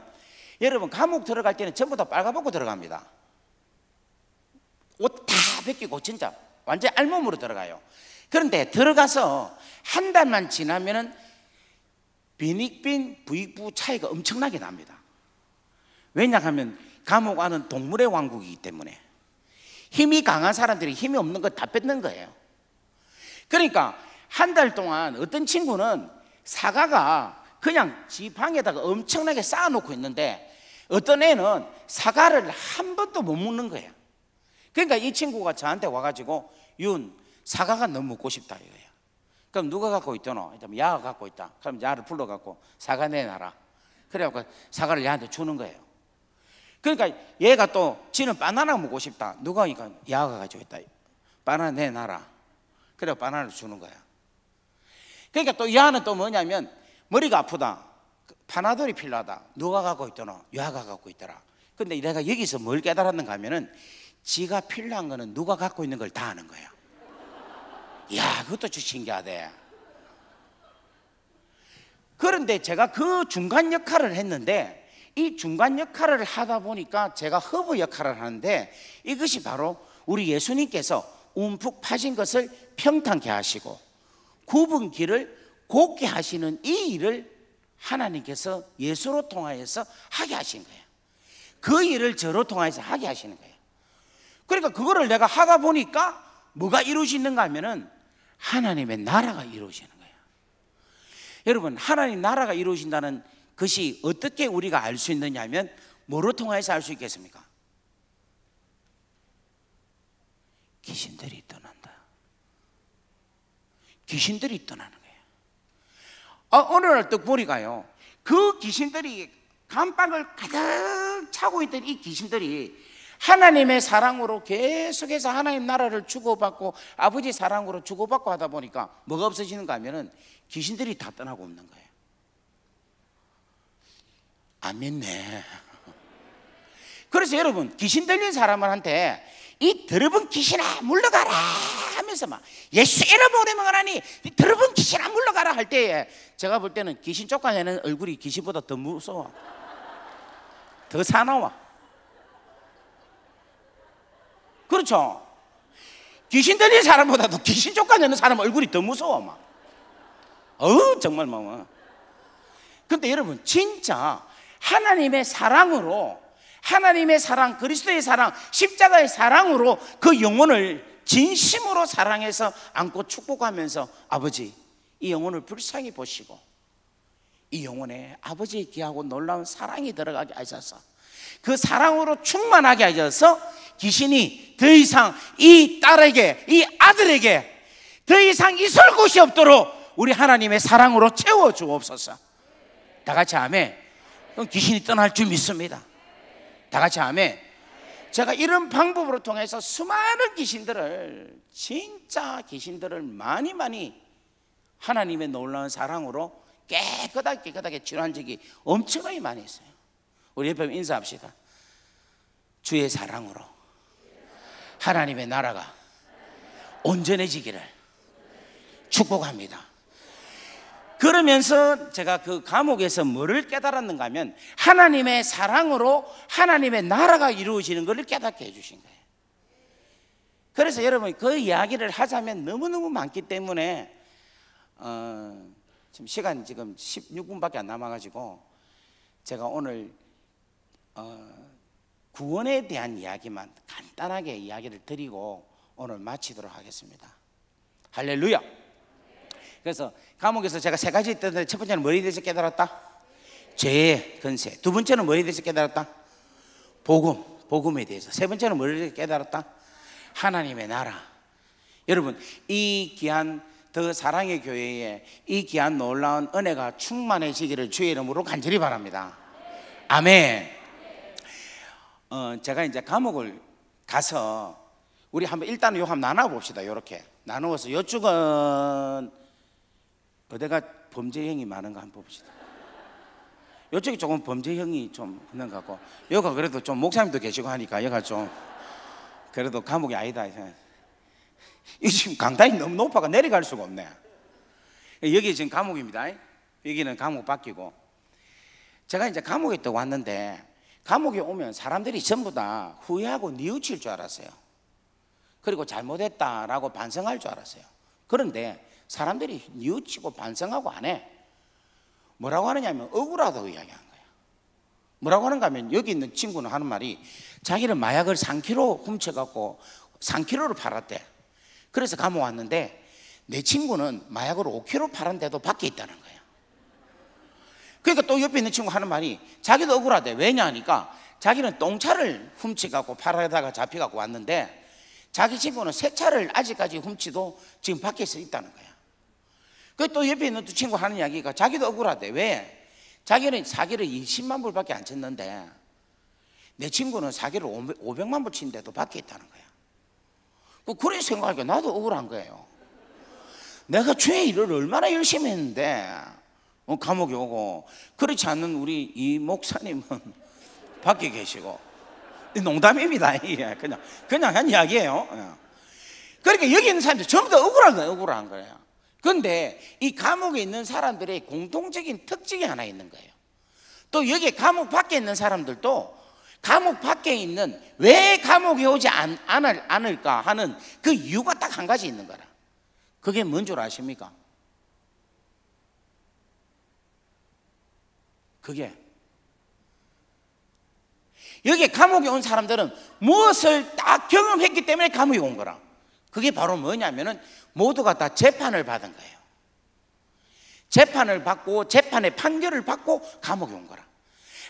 여러분 감옥 들어갈 때는 전부 다 빨가벗고 들어갑니다. 옷 다 벗기고 진짜 완전 알몸으로 들어가요. 그런데 들어가서 한 달만 지나면은 빈익빈 부익부 차이가 엄청나게 납니다. 왜냐하면 감옥 안은 동물의 왕국이기 때문에 힘이 강한 사람들이 힘이 없는 거 다 뺏는 거예요. 그러니까 한 달 동안 어떤 친구는 사과가 그냥 지 방에다가 엄청나게 쌓아놓고 있는데, 어떤 애는 사과를 한 번도 못 먹는 거예요. 그러니까 이 친구가 저한테 와가지고, 윤, 사과가 너무 먹고 싶다 이거예요. 그럼 누가 갖고 있더노? 야가 갖고 있다. 그럼 야를 불러갖고 사과 내놔라. 그래갖고 사과를 야한테 주는 거예요. 그러니까 얘가 또 지는 바나나 먹고 싶다. 누가 이거 야가 가지고 있다. 바나나 내놔라. 그래서 바나나를 주는 거야. 그러니까 또 야는 또 뭐냐면, 머리가 아프다. 파나돌이 필요하다. 누가 갖고 있더노? 야가 갖고 있더라. 근데 내가 여기서 뭘 깨달았는가 하면은, 지가 필요한 거는 누가 갖고 있는 걸 다 아는 거야. 이야, 그것도 좀 신기하대. 그런데 제가 그 중간 역할을 했는데, 이 중간 역할을 하다 보니까 제가 허브 역할을 하는데, 이것이 바로 우리 예수님께서 움푹 파진 것을 평탄케 하시고 굽은 길을 곱게 하시는 이 일을 하나님께서 예수로 통하여서 하게 하신 거예요. 그 일을 저로 통하여서 하게 하시는 거예요. 그러니까 그거를 내가 하다 보니까 뭐가 이루어지는가 하면은 하나님의 나라가 이루어지는 거예요. 여러분, 하나님 나라가 이루어진다는 것이 어떻게 우리가 알 수 있느냐 하면, 뭐로 통하여서 알 수 있겠습니까? 귀신들이 떠난다. 귀신들이 떠나는 거예요. 어느 날 떡 보니까요, 그 귀신들이 감방을 가득 차고 있던 이 귀신들이 하나님의 사랑으로 계속해서 하나님 나라를 주고받고 아버지 사랑으로 주고받고 하다 보니까 뭐가 없어지는가 하면은 귀신들이 다 떠나고 없는 거예요. 안 믿네. 그래서 여러분, 귀신 들린 사람한테 이 더러운 귀신아 물러가라 하면서 막 예수 이름으로 명하나니 이 더러운 귀신아 물러가라 할 때에, 제가 볼 때는 귀신 쫓아내는 얼굴이 귀신보다 더 무서워. 더 사나워. 그렇죠? 귀신 들린 사람보다도 귀신 쫓아내는 사람 얼굴이 더 무서워 막. 정말 막. 근데 여러분, 진짜 하나님의 사랑으로, 하나님의 사랑, 그리스도의 사랑, 십자가의 사랑으로 그 영혼을 진심으로 사랑해서 안고 축복하면서, 아버지 이 영혼을 불쌍히 보시고 이 영혼에 아버지의 귀하고 놀라운 사랑이 들어가게 하셔서 그 사랑으로 충만하게 하셔서 귀신이 더 이상 이 딸에게, 이 아들에게 더 이상 있을 곳이 없도록 우리 하나님의 사랑으로 채워주옵소서. 다 같이 아멘. 그럼 귀신이 떠날 줄 믿습니다. 다 같이 아멘. 제가 이런 방법으로 통해서 수많은 귀신들을, 진짜 귀신들을 많이 하나님의 놀라운 사랑으로 깨끗하게 치료한 적이 엄청나게 많이 있어요. 우리 옆에 인사합시다. 주의 사랑으로 하나님의 나라가 온전해지기를 축복합니다. 그러면서 제가 그 감옥에서 뭐를 깨달았는가 하면, 하나님의 사랑으로 하나님의 나라가 이루어지는 것을 깨닫게 해주신 거예요. 그래서 여러분, 그 이야기를 하자면 너무너무 많기 때문에 지금 시간 지금 16분밖에 안 남아가지고 제가 오늘 구원에 대한 이야기만 간단하게 이야기를 드리고 오늘 마치도록 하겠습니다. 할렐루야. 그래서 감옥에서 제가 세 가지 있던데, 첫 번째는 뭐에 대해서 깨달았다? 죄의 권세. 두 번째는 뭐에 대해서 깨달았다? 복음에 대해서. 세 번째는 뭐에 대해서 깨달았다? 하나님의 나라. 여러분, 이 귀한 더 사랑의 교회에 이 귀한 놀라운 은혜가 충만해지기를 주의 이름으로 간절히 바랍니다. 아멘. 제가 이제 감옥을 가서 우리 한번 일단은 요 한번 나눠봅시다. 이렇게 나누어서 이쪽은 어디가 범죄형이 많은가 한번 봅시다. 이쪽이 조금 범죄형이 좀 있는 것 같고, 여기가 그래도 좀 목사님도 계시고 하니까 여기가 좀 그래도 감옥이 아니다. 이 지금 강단이 너무 높아가 내려갈 수가 없네. 여기 지금 감옥입니다. 여기는 감옥 바뀌고. 제가 이제 감옥에 또 왔는데, 감옥에 오면 사람들이 전부 다 후회하고 뉘우칠 줄 알았어요. 그리고 잘못했다라고 반성할 줄 알았어요. 그런데 사람들이 뉘우치고 반성하고 안 해. 뭐라고 하느냐면 억울하다고 이야기하는 거예요. 뭐라고 하는가 하면, 여기 있는 친구는 하는 말이, 자기는 마약을 3kg 훔쳐갖고 3kg를 팔았대. 그래서 감옥 왔는데, 내 친구는 마약을 5kg 팔았는데도 밖에 있다는 거예요. 그러니까 또 옆에 있는 친구 하는 말이, 자기도 억울하대. 왜냐 하니까, 자기는 똥차를 훔쳐갖고 팔아다가 잡혀갖고 왔는데, 자기 친구는 새 차를 아직까지 훔치도 지금 밖에서 있다는 거야. 그 또 옆에 있는 두 친구 하는 이야기가, 자기도 억울하대. 왜? 자기는 사기를 20만 불밖에 안 쳤는데, 내 친구는 사기를 500만 불 친데도 밖에 있다는 거야. 그래 생각하니까 나도 억울한 거예요. 내가 죄 일을 얼마나 열심히 했는데 감옥에 오고, 그렇지 않는 우리 이 목사님은 밖에 계시고. 농담입니다. 그냥 한 이야기예요. 그러니까 여기 있는 사람들 전부 다 억울한 거예요. 그런데 이 감옥에 있는 사람들의 공통적인 특징이 하나 있는 거예요. 또 여기 감옥 밖에 있는 사람들도 감옥 밖에 있는, 왜 감옥에 오지 않을까 하는 그 이유가 딱 한 가지 있는 거라. 그게 뭔 줄 아십니까? 그게, 여기 감옥에 온 사람들은 무엇을 딱 경험했기 때문에 감옥에 온 거라. 그게 바로 뭐냐면은 모두가 다 재판을 받은 거예요. 재판을 받고, 재판의 판결을 받고 감옥에 온 거라.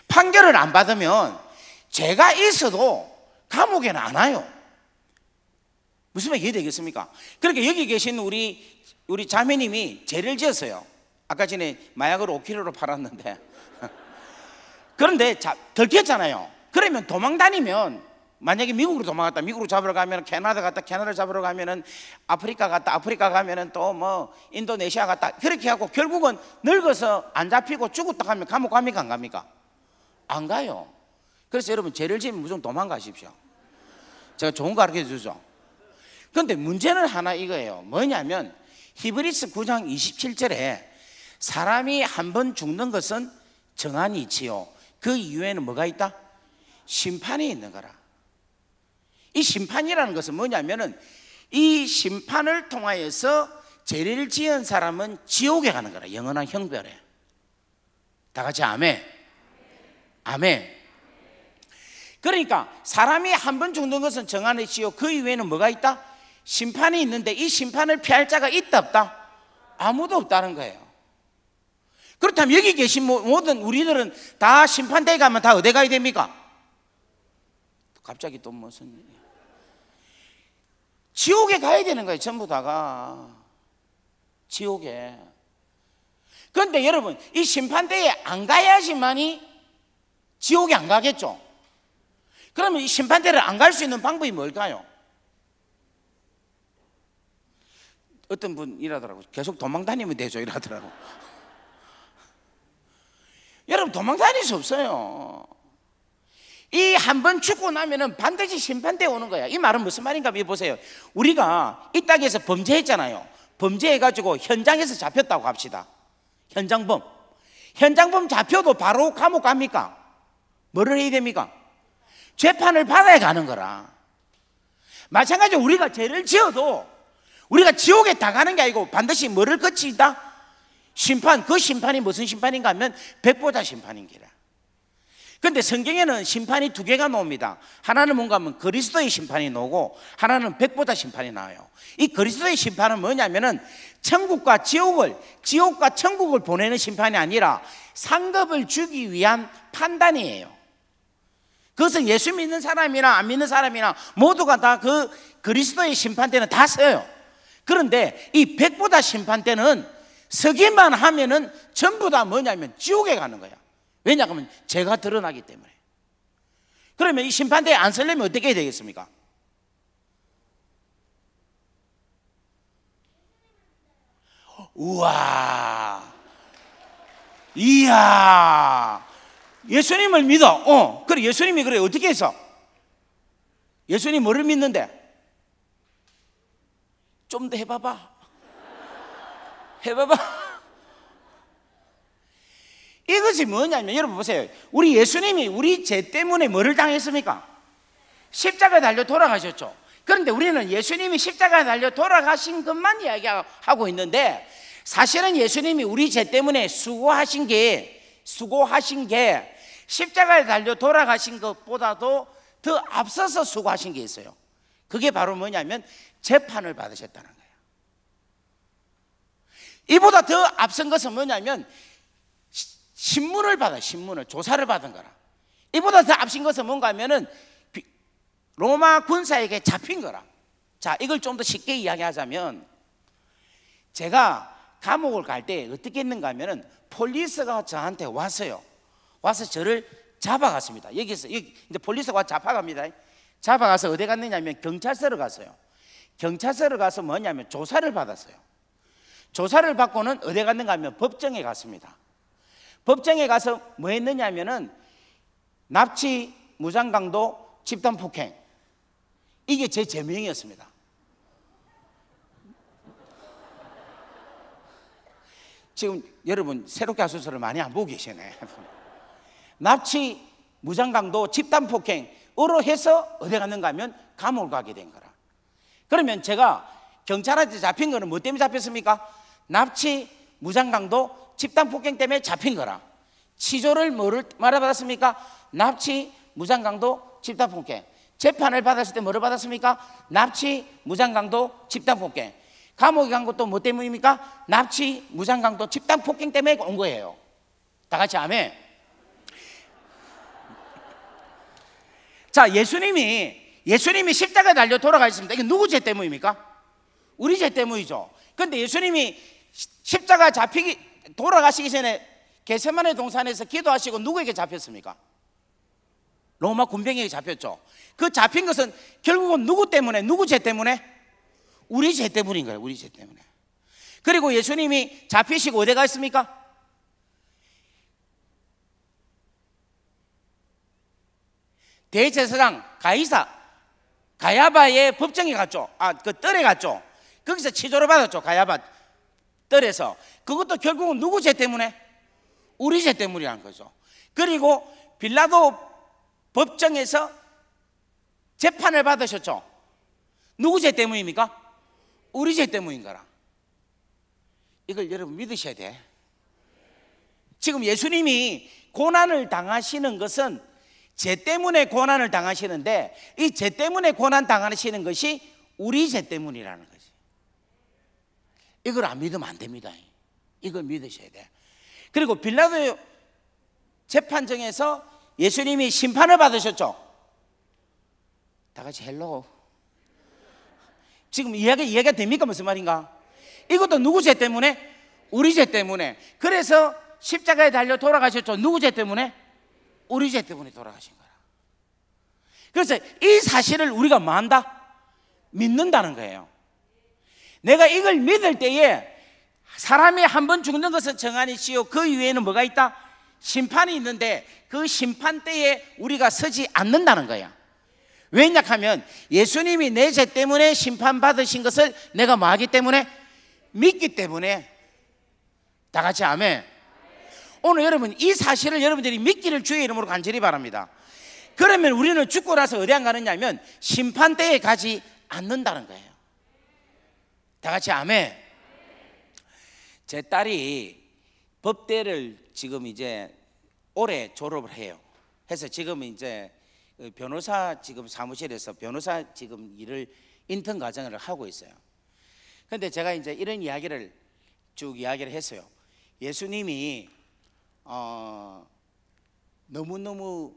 판결을 안 받으면 죄가 있어도 감옥에는 안 와요. 무슨 말 이해되겠습니까? 그러니까 여기 계신 우리 자매님이 죄를 지었어요. 아까 전에 마약을 5kg로 팔았는데 그런데 들켰잖아요. 그러면 도망 다니면, 만약에 미국으로 도망갔다, 미국으로 잡으러 가면, 캐나다 갔다, 캐나다 잡으러 가면은, 아프리카 갔다, 아프리카 가면은 또 뭐 인도네시아 갔다, 그렇게 하고 결국은 늙어서 안 잡히고 죽었다 하면 감옥 갑니까 안 갑니까? 안 가요. 그래서 여러분, 죄를 지으면 무조건 도망가십시오. 제가 좋은 거 가르쳐 주죠. 그런데 문제는 하나 이거예요. 뭐냐면 히브리서 9장 27절에 사람이 한 번 죽는 것은 정한이 있지요, 그 이후에는 뭐가 있다? 심판이 있는 거라. 이 심판이라는 것은 뭐냐면은, 이 심판을 통하여서 죄를 지은 사람은 지옥에 가는 거라. 영원한 형벌에. 다 같이 아멘. 아멘. 그러니까 사람이 한 번 죽는 것은 정한이 있지요, 그 이후에는 뭐가 있다? 심판이 있는데, 이 심판을 피할 자가 있다 없다? 아무도 없다는 거예요. 그렇다면 여기 계신 모든 우리들은 다 심판대에 가면 다 어디 가야 됩니까? 갑자기 또 무슨 일이야? 지옥에 가야 되는 거예요. 전부 다가 지옥에. 그런데 여러분, 이 심판대에 안 가야지만이 지옥에 안 가겠죠. 그러면 이 심판대를 안 갈 수 있는 방법이 뭘까요? 어떤 분 이러더라고요. 계속 도망 다니면 되죠, 이러더라고요. 여러분, 도망 다닐 수 없어요. 이 한 번 죽고 나면은 반드시 심판대에 오는 거야. 이 말은 무슨 말인가 보세요. 우리가 이 땅에서 범죄했잖아요. 범죄해가지고 현장에서 잡혔다고 합시다. 현장범 잡혀도 바로 감옥 갑니까? 뭐를 해야 됩니까? 재판을 받아야 가는 거라. 마찬가지로 우리가 죄를 지어도 우리가 지옥에 다 가는 게 아니고 반드시 뭐를 거치다? 심판. 그 심판이 무슨 심판인가 하면 백보자 심판인 기라. 그런데 성경에는 심판이 두 개가 나옵니다. 하나는 뭔가 하면 그리스도의 심판이 나오고, 하나는 백보자 심판이 나와요. 이 그리스도의 심판은 뭐냐면은 천국과 지옥과 천국을 보내는 심판이 아니라 상급을 주기 위한 판단이에요. 그것은 예수 믿는 사람이나 안 믿는 사람이나 모두가 다 그 그리스도의 심판 때는 다 서요. 그런데 이 백보자 심판 때는 서기만 하면은 전부 다 뭐냐면 지옥에 가는 거야. 왜냐하면 죄가 드러나기 때문에. 그러면 이 심판대에 안 서려면 어떻게 해야 되겠습니까? 우와, 이야, 예수님을 믿어. 그래, 예수님이 그래. 어떻게 해서? 예수님 뭐를 믿는데? 좀 더 해봐봐. 이것이 뭐냐면 여러분 보세요. 우리 예수님이 우리 죄 때문에 뭐를 당했습니까? 십자가에 달려 돌아가셨죠. 그런데 우리는 예수님이 십자가에 달려 돌아가신 것만 이야기하고 있는데, 사실은 예수님이 우리 죄 때문에 수고하신 게 십자가에 달려 돌아가신 것보다도 더 앞서서 수고하신 게 있어요. 그게 바로 뭐냐면 재판을 받으셨다는 거예요. 이보다 더 앞선 것은 뭐냐면 신문을 조사를 받은 거라. 이보다 더 앞선 것은 뭔가 하면은 로마 군사에게 잡힌 거라. 자, 이걸 좀 더 쉽게 이야기하자면, 제가 감옥을 갈 때 어떻게 했는가 하면은 폴리스가 저한테 왔어요. 와서 저를 잡아갔습니다. 여기 이제 폴리스가 잡아갑니다. 잡아가서 어디 갔느냐면 경찰서로 갔어요. 경찰서로 가서 뭐냐면 조사를 받았어요. 조사를 받고는 어디 갔는가 하면 법정에 갔습니다. 법정에 가서 뭐 했느냐면은 납치, 무장강도, 집단폭행, 이게 제 죄명이었습니다. 지금 여러분 새롭게 하소서를 많이 안 보고 계시네. 납치, 무장강도, 집단폭행으로 해서 어디 갔는가 하면 감옥을 가게 된 거라. 그러면 제가 경찰한테 잡힌 거는 뭐 때문에 잡혔습니까? 납치, 무장강도, 집단폭행 때문에 잡힌 거라. 치조를 뭐를 받았습니까? 납치, 무장강도, 집단폭행. 재판을 받았을 때 뭐를 받았습니까? 납치, 무장강도, 집단폭행. 감옥에 간 것도 뭐 때문입니까? 납치, 무장강도, 집단폭행 때문에 온 거예요. 다 같이 아멘. 자, 예수님이 십자가에 달려 돌아가셨습니다. 이게 누구 죄 때문입니까? 우리 죄 때문이죠. 그런데 예수님이 십자가 돌아가시기 전에 겟세마네 동산에서 기도하시고 누구에게 잡혔습니까? 로마 군병에게 잡혔죠. 그 잡힌 것은 결국은 누구 때문에, 누구 죄 때문에? 우리 죄 때문인 거예요. 우리 죄 때문에. 그리고 예수님이 잡히시고 어디 갔습니까? 대제사장 가야바의 법정에 갔죠. 그 뜰에 갔죠. 거기서 치조를 받았죠. 가야바 뜰에서. 그것도 결국은 누구 죄 때문에? 우리 죄 때문이라는 거죠. 그리고 빌라도 법정에서 재판을 받으셨죠. 누구 죄 때문입니까? 우리 죄 때문인 거라. 이걸 여러분 믿으셔야 돼. 지금 예수님이 고난을 당하시는 것은 죄 때문에 고난을 당하시는데, 이 죄 때문에 고난 당하시는 것이 우리 죄 때문이라는 거지. 이걸 안 믿으면 안 됩니다. 이걸 믿으셔야 돼. 그리고 빌라도 재판정에서 예수님이 심판을 받으셨죠. 다 같이 헬로. 지금 이해가 됩니까? 무슨 말인가? 이것도 누구 죄 때문에? 우리 죄 때문에. 그래서 십자가에 달려 돌아가셨죠. 누구 죄 때문에? 우리 죄 때문에 돌아가신 거라. 그래서 이 사실을 우리가 뭐 한다? 믿는다는 거예요. 내가 이걸 믿을 때에 사람이 한 번 죽는 것은 정한이지요, 그 이후에는 뭐가 있다? 심판이 있는데 그 심판 때에 우리가 서지 않는다는 거야. 왜냐하면 예수님이 내 죄 때문에 심판받으신 것을 내가 뭐 하기 때문에? 믿기 때문에. 다 같이 아멘. 오늘 여러분 이 사실을 여러분들이 믿기를 주의 이름으로 간절히 바랍니다. 그러면 우리는 죽고 나서 어디 안 가느냐 하면 심판대에 가지 않는다는 거예요. 다 같이 아멘. 제 딸이 법대를 지금 이제 올해 졸업을 해요. 해서 지금 이제 변호사 지금 사무실에서 변호사 지금 일을 인턴 과정을 하고 있어요. 근데 제가 이제 이런 이야기를 쭉 이야기를 했어요. 예수님이 너무너무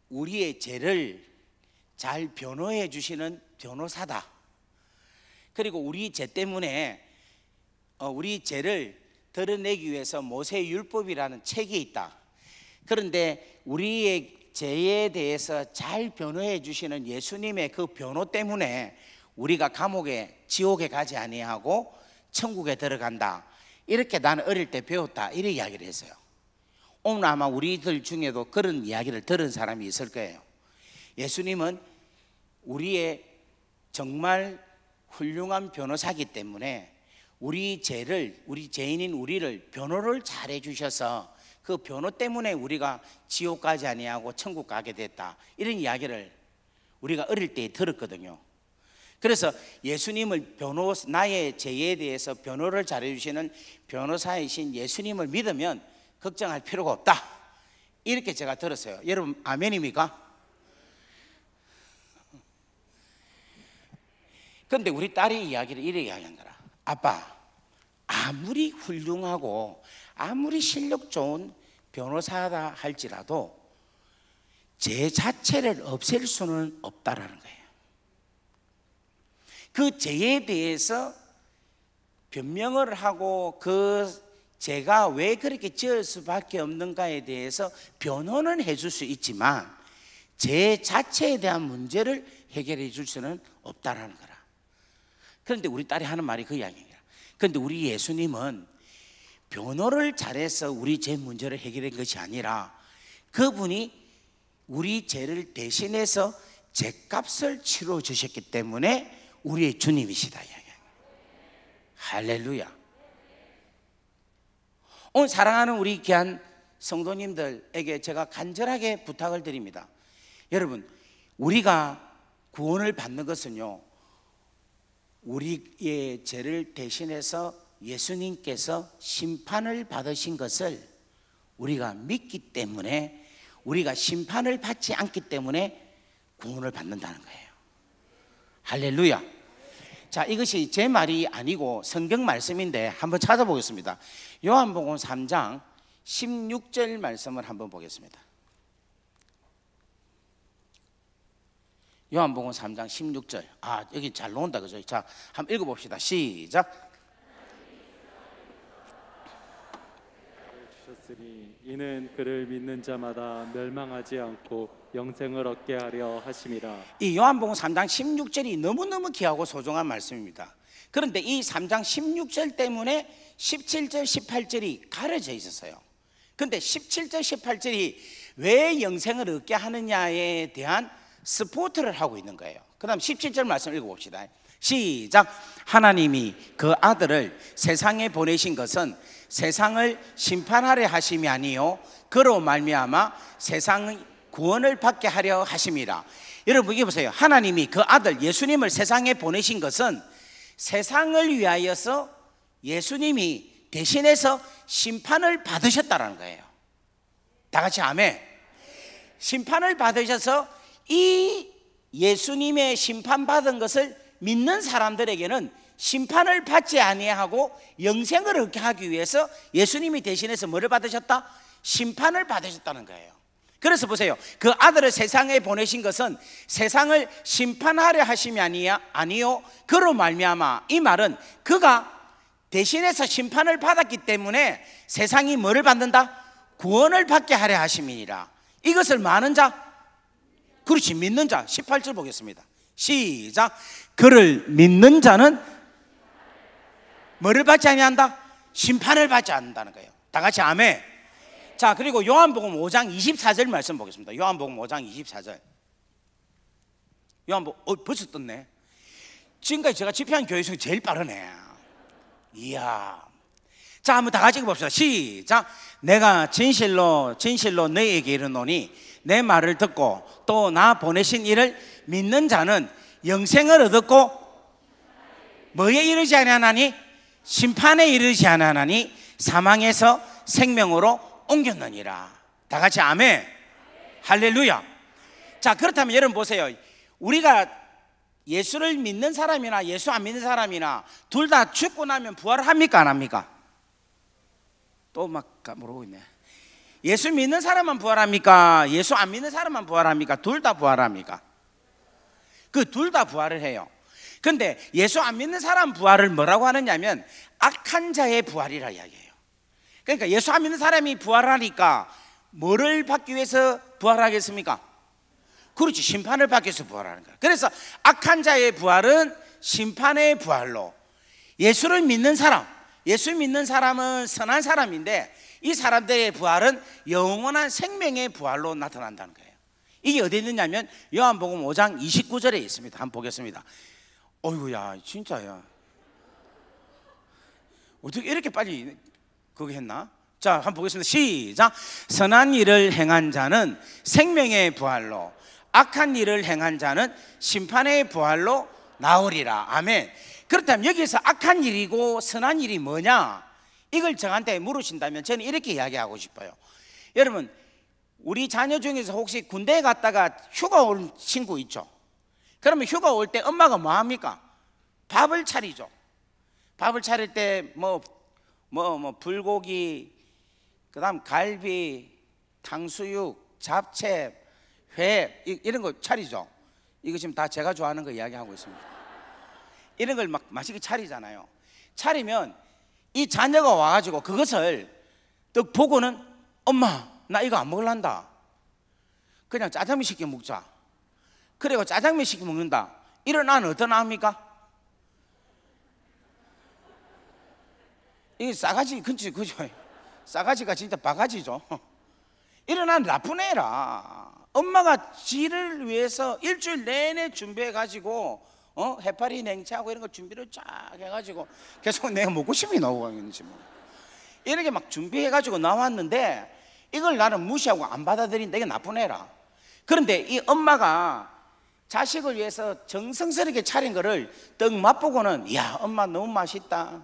우리의 죄를 잘 변호해 주시는 변호사다. 그리고 우리 죄 때문에 우리 죄를 드러내기 위해서 모세율법이라는 책이 있다. 그런데 우리의 죄에 대해서 잘 변호해 주시는 예수님의 그 변호 때문에 우리가 감옥에 지옥에 가지 아니하고 천국에 들어간다. 이렇게 나는 어릴 때 배웠다. 이렇게 이야기를 했어요. 오늘 아마 우리들 중에도 그런 이야기를 들은 사람이 있을 거예요. 예수님은 우리의 정말 훌륭한 변호사이기 때문에 우리 죄인인 우리를 변호를 잘 해주셔서 그 변호 때문에 우리가 지옥 가지 아니하고 천국 가게 됐다, 이런 이야기를 우리가 어릴 때 들었거든요. 그래서 예수님을 나의 죄에 대해서 변호를 잘해주시는 변호사이신 예수님을 믿으면 걱정할 필요가 없다, 이렇게 제가 들었어요. 여러분 아멘입니까? 그런데 우리 딸이 이야기를 이렇게 이야기한 거라. 아빠, 아무리 훌륭하고 아무리 실력 좋은 변호사다 할지라도 죄 자체를 없앨 수는 없다라는 거예요. 그 죄에 대해서 변명을 하고 그 죄가 왜 그렇게 지을 수밖에 없는가에 대해서 변호는 해줄 수 있지만 죄 자체에 대한 문제를 해결해 줄 수는 없다라는 거라. 그런데 우리 딸이 하는 말이 그 이야기입니다. 그런데 우리 예수님은 변호를 잘해서 우리 죄 문제를 해결한 것이 아니라 그분이 우리 죄를 대신해서 죄값을 치러 주셨기 때문에 우리의 주님이시다. 할렐루야. 오늘 사랑하는 우리 귀한 성도님들에게 제가 간절하게 부탁을 드립니다. 여러분, 우리가 구원을 받는 것은요, 우리의 죄를 대신해서 예수님께서 심판을 받으신 것을 우리가 믿기 때문에, 우리가 심판을 받지 않기 때문에 구원을 받는다는 거예요. 할렐루야. 자, 이것이 제 말이 아니고 성경 말씀인데 한번 찾아보겠습니다. 요한복음 3장 16절 말씀을 한번 보겠습니다. 요한복음 3장 16절. 아, 여기 잘 나온다, 그죠? 자, 한번 읽어봅시다. 시작. 주셨으니 이는 그를 믿는 자마다 멸망하지 않고 영생을 얻게 하려 하심이라. 이 요한복음 3장 16절이 너무너무 귀하고 소중한 말씀입니다. 그런데 이 3장 16절 때문에 17절 18절이 가려져 있었어요. 그런데 17절 18절이 왜 영생을 얻게 하느냐에 대한 스포트를 하고 있는 거예요. 그 다음 17절 말씀 읽어봅시다. 시작. 하나님이 그 아들을 세상에 보내신 것은 세상을 심판하려 하심이 아니요 그로 말미암아 세상의 구원을 받게 하려 하심이라. 여러분 이게 보세요. 하나님이 그 아들 예수님을 세상에 보내신 것은 세상을 위하여서 예수님이 대신해서 심판을 받으셨다는 거예요. 다 같이 아멘. 심판을 받으셔서 이 예수님의 심판받은 것을 믿는 사람들에게는 심판을 받지 아니하고 영생을 얻게 하기 위해서 예수님이 대신해서 뭐를 받으셨다? 심판을 받으셨다는 거예요. 그래서 보세요. 그 아들을 세상에 보내신 것은 세상을 심판하려 하심이 아니요 그로 말미암아, 이 말은 그가 대신해서 심판을 받았기 때문에 세상이 뭐를 받는다? 구원을 받게 하려 하심이니라. 이것을 많은 자, 그렇지, 믿는 자. 18절 보겠습니다. 시작. 그를 믿는 자는 뭐를 받지 아니한다? 심판을 받지 않는다는 거예요. 다 같이 아멘. 자, 그리고 요한복음 5장 24절 말씀 보겠습니다. 요한복음 5장 24절. 요한복음 벌써 떴네. 지금까지 제가 집회한 교회 중에 제일 빠르네. 이야. 자, 한번 다 같이 봅시다. 시작. 내가 진실로 너희에게 이르노니 내 말을 듣고 또 나 보내신 이를 믿는 자는 영생을 얻었고 뭐에 이르지 아니하나니? 심판에 이르지 아니하나니 사망에서 생명으로 옮겼느니라. 다 같이 아멘. 할렐루야. 자, 그렇다면 여러분 보세요. 우리가 예수를 믿는 사람이나 예수 안 믿는 사람이나 둘 다 죽고 나면 부활을 합니까 안 합니까? 또 막 모르고 있네. 예수 믿는 사람만 부활합니까? 예수 안 믿는 사람만 부활합니까? 둘 다 부활합니까? 그 둘 다 부활을 해요. 근데 예수 안 믿는 사람 부활을 뭐라고 하느냐면 악한 자의 부활이라 이야기해요. 그러니까 예수 안 믿는 사람이 부활하니까 뭐를 받기 위해서 부활하겠습니까? 그렇지, 심판을 받기 위해서 부활하는 거예요. 그래서 악한 자의 부활은 심판의 부활로, 예수를 믿는 사람, 예수 믿는 사람은 선한 사람인데 이 사람들의 부활은 영원한 생명의 부활로 나타난다는 거예요. 이게 어디 있느냐면 요한복음 5장 29절에 있습니다. 한번 보겠습니다. 어이구야, 진짜야. 어떻게 이렇게 빨리 그거 했나? 자, 한번 보겠습니다. 시작. 선한 일을 행한 자는 생명의 부활로, 악한 일을 행한 자는 심판의 부활로 나오리라. 아멘. 그렇다면 여기서 악한 일이고 선한 일이 뭐냐, 이걸 저한테 물으신다면 저는 이렇게 이야기하고 싶어요. 여러분, 우리 자녀 중에서 혹시 군대에 갔다가 휴가 온 친구 있죠? 그러면 휴가 올 때 엄마가 뭐 합니까? 밥을 차리죠. 밥을 차릴 때 불고기, 그 다음 갈비, 탕수육, 잡채, 회, 이런 거 차리죠. 이거 지금 다 제가 좋아하는 거 이야기하고 있습니다. 이런 걸 막 맛있게 차리잖아요. 차리면 이 자녀가 와가지고 그것을 딱 보고는, 엄마 나 이거 안 먹을란다, 그냥 짜장면 시켜 먹자. 그리고 짜장면 시켜 먹는다. 이런 아는 어떤 아입니까? 이게 싸가지, 그죠? 싸가지가 진짜 바가지죠. 이런 아는 나쁜 애라. 엄마가 지를 위해서 일주일 내내 준비해가지고 해파리 냉채하고 이런 거 준비를 쫙 해가지고 계속 내가 먹고 싶이 나오고 있는지 뭐. 이렇게 막 준비해가지고 나왔는데 이걸 나는 무시하고 안 받아들인다. 이게 나쁜 애라. 그런데 이 엄마가 자식을 위해서 정성스럽게 차린 거를 떡 맛보고는, 야 엄마 너무 맛있다,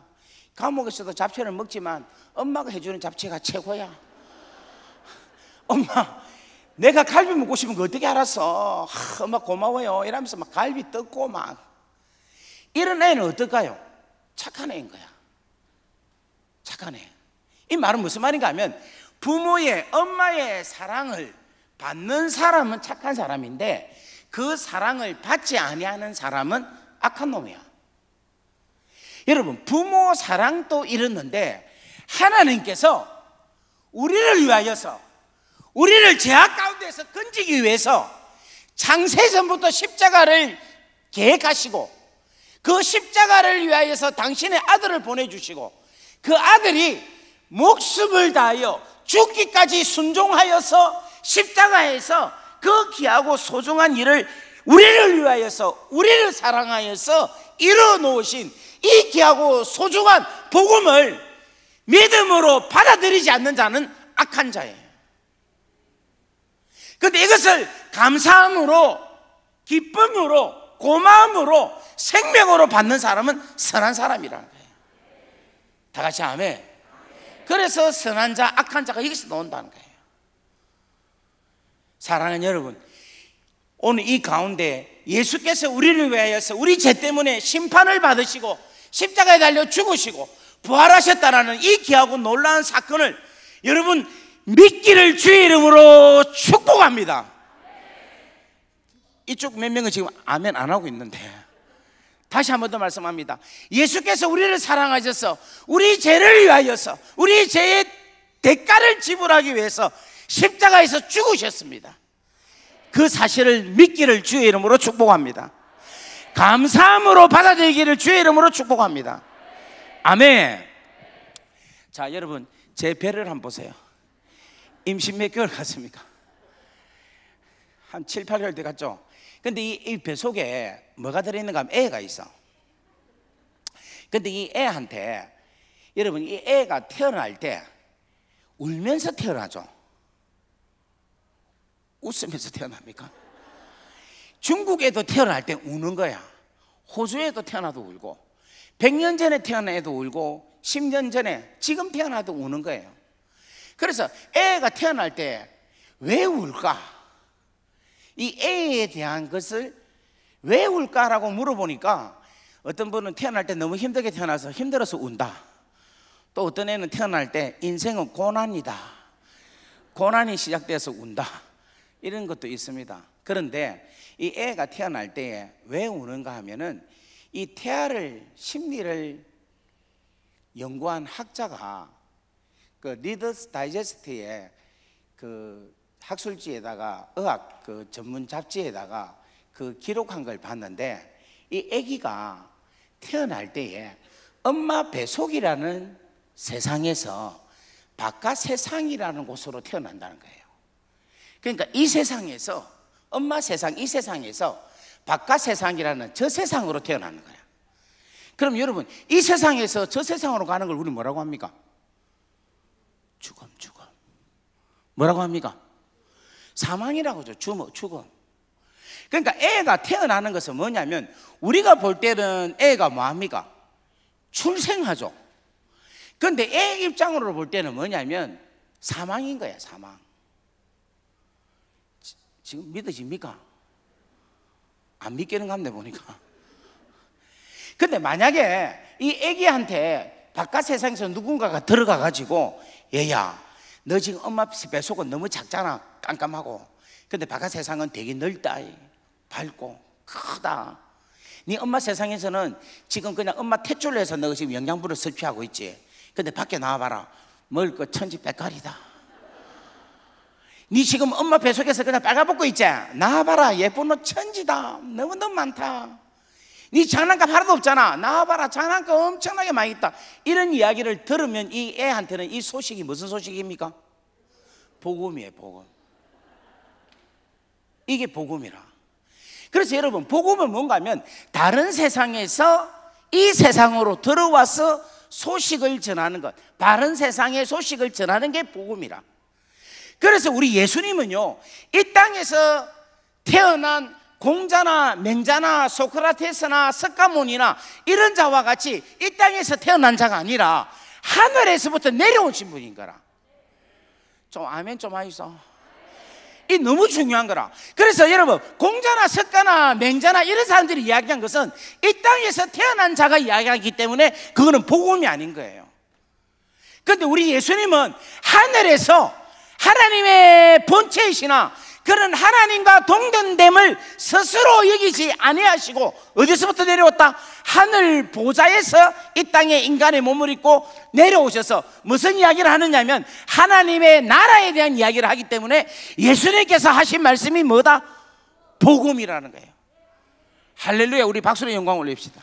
감옥에서도 잡채를 먹지만 엄마가 해주는 잡채가 최고야. 엄마 내가 갈비 먹고 싶은 거 어떻게 알았어? 엄마 고마워요 이러면서 막 갈비 뜯고 막. 이런 애는 어떨까요? 착한 애인 거야. 착한 애. 이 말은 무슨 말인가 하면, 부모의, 엄마의 사랑을 받는 사람은 착한 사람인데 그 사랑을 받지 아니하는 사람은 악한 놈이야. 여러분, 부모 사랑도 이렇는데 하나님께서 우리를 위하여서, 우리를 죄악 가운데서 건지기 위해서 창세전부터 십자가를 계획하시고 그 십자가를 위하여서 당신의 아들을 보내주시고 그 아들이 목숨을 다하여 죽기까지 순종하여서 십자가에서 그 귀하고 소중한 일을 우리를 위하여서, 우리를 사랑하여서 이루어 놓으신 이 귀하고 소중한 복음을 믿음으로 받아들이지 않는 자는 악한 자예요. 그런데 이것을 감사함으로, 기쁨으로, 고마움으로, 생명으로 받는 사람은 선한 사람이라는 거예요. 다 같이 아멘. 그래서 선한 자, 악한 자가 여기서 나온다는 거예요. 사랑하는 여러분, 오늘 이 가운데 예수께서 우리를 위하여서 우리 죄 때문에 심판을 받으시고 십자가에 달려 죽으시고 부활하셨다라는 이 귀하고 놀라운 사건을 여러분 믿기를 주의 이름으로 축복합니다. 이쪽 몇 명은 지금 아멘 안 하고 있는데 다시 한 번 더 말씀합니다. 예수께서 우리를 사랑하셔서 우리 죄를 위하여서 우리 죄의 대가를 지불하기 위해서 십자가에서 죽으셨습니다. 그 사실을 믿기를 주의 이름으로 축복합니다. 감사함으로 받아들이기를 주의 이름으로 축복합니다. 아멘. 자, 여러분 제 배를 한번 보세요. 임신 몇 개월 갔습니까? 한 7, 8개월 돼 갔죠? 근데 이 배 속에 뭐가 들어있는가 하면 애가 있어. 근데 이 애한테, 여러분 이 애가 태어날 때 울면서 태어나죠? 웃으면서 태어납니까? 중국에도 태어날 때 우는 거야. 호주에도 태어나도 울고, 100년 전에 태어난 애도 울고, 10년 전에, 지금 태어나도 우는 거예요. 그래서 애가 태어날 때 왜 울까? 이 애에 대한 것을 왜 울까라고 물어보니까 어떤 분은 태어날 때 너무 힘들게 태어나서 힘들어서 운다. 또 어떤 애는 태어날 때 인생은 고난이다, 고난이 시작돼서 운다, 이런 것도 있습니다. 그런데 이 애가 태어날 때 왜 우는가 하면은 이 태아를 심리를 연구한 학자가 그 리더스 다이제스트에 그 학술지에다가 의학 그 전문 잡지에다가 그 기록한 걸 봤는데, 이 아기가 태어날 때에 엄마 뱃속이라는 세상에서 바깥 세상이라는 곳으로 태어난다는 거예요. 그러니까 이 세상에서, 엄마 세상, 이 세상에서 바깥 세상이라는 저 세상으로 태어나는 거야. 그럼 여러분 이 세상에서 저 세상으로 가는 걸 우리 뭐라고 합니까? 뭐라고 합니까? 사망이라고 하죠. 죽음. 그러니까 애가 태어나는 것은 뭐냐면 우리가 볼 때는 애가 뭐합니까? 출생하죠. 그런데 애 입장으로 볼 때는 뭐냐면 사망인 거야. 사망. 지금 믿어집니까? 안 믿기는 갑네 보니까. 근데 만약에 이 애기한테 바깥 세상에서 누군가가 들어가 가지고 얘야 너 지금 엄마 뱃속은 너무 작잖아. 깜깜하고. 근데 바깥 세상은 되게 넓다. 밝고 크다. 네 엄마 세상에서는 지금 그냥 엄마 탯줄로 해서 너 지금 영양분을 섭취하고 있지. 근데 밖에 나와봐라. 먹을 거 천지백갈이다. 네 지금 엄마 뱃속에서 그냥 빨가벗고 있지. 나와봐라. 예쁜 옷 천지다. 너무너무 많다. 네 장난감 하나도 없잖아. 나와봐라. 장난감 엄청나게 많이 있다. 이런 이야기를 들으면 이 애한테는 이 소식이 무슨 소식입니까? 복음이에요. 복음. 이게 복음이라. 그래서 여러분 복음은 뭔가 하면 다른 세상에서 이 세상으로 들어와서 소식을 전하는 것, 다른 세상의 소식을 전하는 게 복음이라. 그래서 우리 예수님은요 이 땅에서 태어난 공자나 맹자나 소크라테스나 석가모니나 이런 자와 같이 이 땅에서 태어난 자가 아니라 하늘에서부터 내려오신 분인 거라. 좀 아멘 좀 하이소. 이 너무 중요한 거라. 그래서 여러분 공자나 석가나 맹자나 이런 사람들이 이야기한 것은 이 땅에서 태어난 자가 이야기하기 때문에 그거는 복음이 아닌 거예요. 그런데 우리 예수님은 하늘에서 하나님의 본체이시나 그런 하나님과 동등됨을 스스로 여기지 아니하시고 어디서부터 내려왔다? 하늘 보좌에서 이 땅에 인간의 몸을 입고 내려오셔서 무슨 이야기를 하느냐면 하나님의 나라에 대한 이야기를 하기 때문에 예수님께서 하신 말씀이 뭐다? 복음이라는 거예요. 할렐루야. 우리 박수로 영광 올립시다.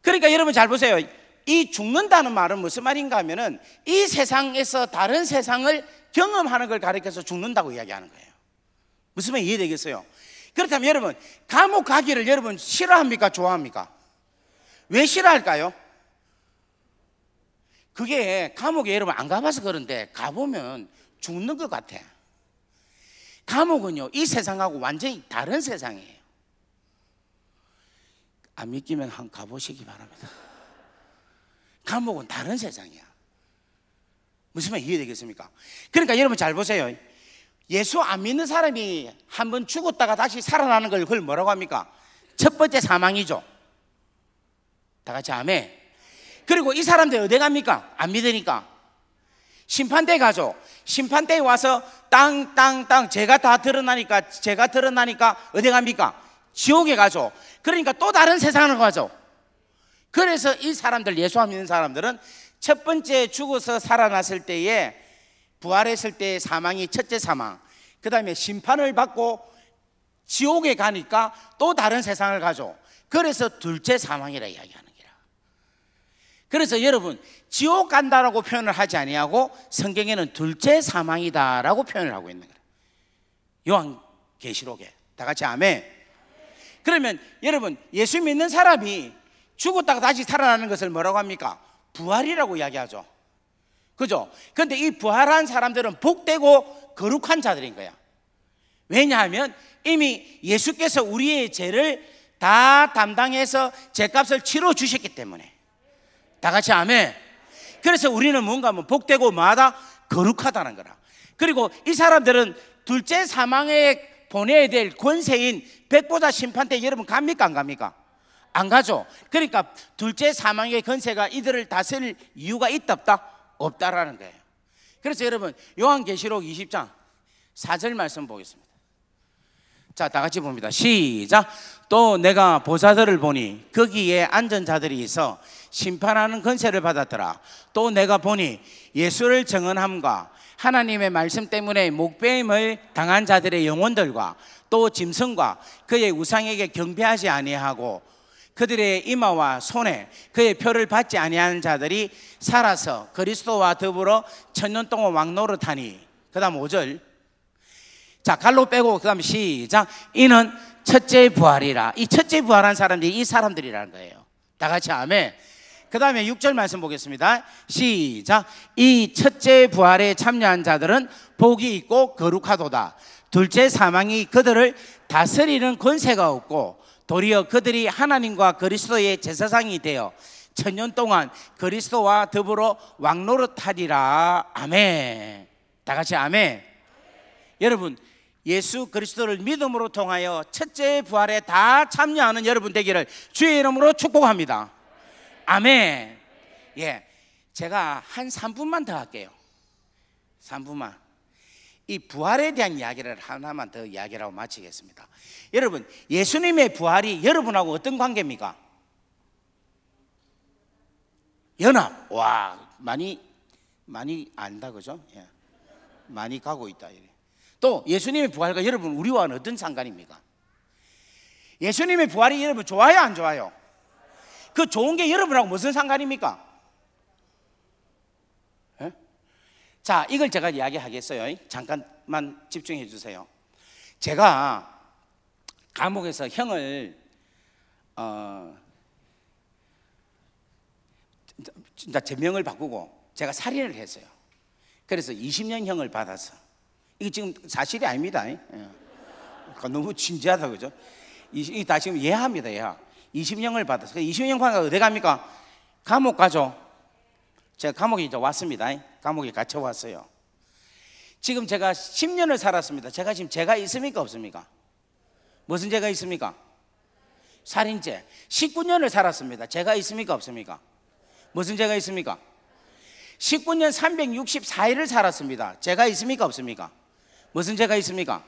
그러니까 여러분 잘 보세요. 이 죽는다는 말은 무슨 말인가 하면은 이 세상에서 다른 세상을 경험하는 걸 가리켜서 죽는다고 이야기하는 거예요. 무슨 말 이해되겠어요? 그렇다면 여러분 감옥 가기를 여러분 싫어합니까? 좋아합니까? 왜 싫어할까요? 그게 감옥에 여러분 안 가봐서 그런데 가보면 죽는 것 같아. 감옥은요 이 세상하고 완전히 다른 세상이에요. 안 믿기면 한번 가보시기 바랍니다. 감옥은 다른 세상이야. 무슨 말 이해되겠습니까? 그러니까 여러분 잘 보세요. 예수 안 믿는 사람이 한번 죽었다가 다시 살아나는 걸 그걸 뭐라고 합니까? 첫 번째 사망이죠. 다 같이 아멘. 그리고 이 사람들 어디 갑니까? 안 믿으니까 심판대에 가죠. 심판대에 와서 땅 죄가 다 드러나니까 어디 갑니까? 지옥에 가죠. 그러니까 또 다른 세상으로 가죠. 그래서 이 사람들 예수 안 믿는 사람들은 첫 번째 죽어서 살아났을 때에 부활했을 때의 사망이 첫째 사망, 그 다음에 심판을 받고 지옥에 가니까 또 다른 세상을 가죠. 그래서 둘째 사망이라 이야기하는 거라. 그래서 여러분 지옥 간다라고 표현을 하지 아니하고 성경에는 둘째 사망이다라고 표현을 하고 있는 거예요. 요한계시록에. 다 같이 아멘. 그러면 여러분 예수 믿는 사람이 죽었다가 다시 살아나는 것을 뭐라고 합니까? 부활이라고 이야기하죠. 그죠? 그런데 이 부활한 사람들은 복되고 거룩한 자들인 거야. 왜냐하면 이미 예수께서 우리의 죄를 다 담당해서 죄값을 치러 주셨기 때문에. 다 같이 아멘. 그래서 우리는 뭔가 하면 복되고 뭐하다? 거룩하다는 거라. 그리고 이 사람들은 둘째 사망에 보내야 될 권세인 백보자 심판대 여러분 갑니까 안 갑니까? 안 가죠. 그러니까 둘째 사망의 권세가 이들을 다스릴 이유가 있다 없다? 없다라는 거예요. 그래서 여러분 요한계시록 20장 4절 말씀 보겠습니다. 자, 다 같이 봅니다. 시작. 또 내가 보좌들을 보니 거기에 앉은 자들이 있어 심판하는 권세를 받았더라. 또 내가 보니 예수를 증언함과 하나님의 말씀 때문에 목배임을 당한 자들의 영혼들과 또 짐승과 그의 우상에게 경배하지 아니하고 그들의 이마와 손에 그의 표를 받지 아니하는 자들이 살아서 그리스도와 더불어 천년 동안 왕노릇하니. 그 다음 5절. 자, 갈로 빼고 그 다음 시작. 이는 첫째 부활이라. 이 첫째 부활한 사람들이 이 사람들이라는 거예요. 다 같이 아멘. 그 다음에 6절 말씀 보겠습니다. 시작. 이 첫째 부활에 참여한 자들은 복이 있고 거룩하도다. 둘째 사망이 그들을 다스리는 권세가 없고 도리어 그들이 하나님과 그리스도의 제사장이 되어 천년 동안 그리스도와 더불어 왕노릇하리라. 아멘. 다 같이 아멘. 여러분, 예수 그리스도를 믿음으로 통하여 첫째 부활에 다 참여하는 여러분 되기를 주의 이름으로 축복합니다. 아멘. 예, 제가 한 3분만 더 할게요. 3분만. 이 부활에 대한 이야기를 하나만 더 이야기를 하고 마치겠습니다. 여러분, 예수님의 부활이 여러분하고 어떤 관계입니까? 연합. 와, 많이 안다, 그죠? 예. 많이 가고 있다. 또 예수님의 부활과 여러분 우리와는 어떤 상관입니까? 예수님의 부활이 여러분 좋아요, 안 좋아요? 그 좋은 게 여러분하고 무슨 상관입니까? 예? 자, 이걸 제가 이야기하겠어요. 잠깐만 집중해 주세요. 제가 감옥에서 형을 진짜 제명을 바꾸고 제가 살인을 했어요. 그래서 20년 형을 받았어. 이게 지금 사실이 아닙니다. 예. 너무 진지하다, 그죠? 이 다 지금 예합니다, 예하. 20년을 받았어. 20년 받아서 어디 갑니까? 감옥 가죠. 제가 감옥에 이제 왔습니다. 감옥에 갇혀 왔어요. 지금 제가 10년을 살았습니다. 제가 지금 죄가 있습니까, 없습니까? 무슨 죄가 있습니까? 살인죄. 19년을 살았습니다. 죄가 있습니까, 없습니까? 무슨 죄가 있습니까? 19년 364일을 살았습니다. 죄가 있습니까, 없습니까? 무슨 죄가 있습니까?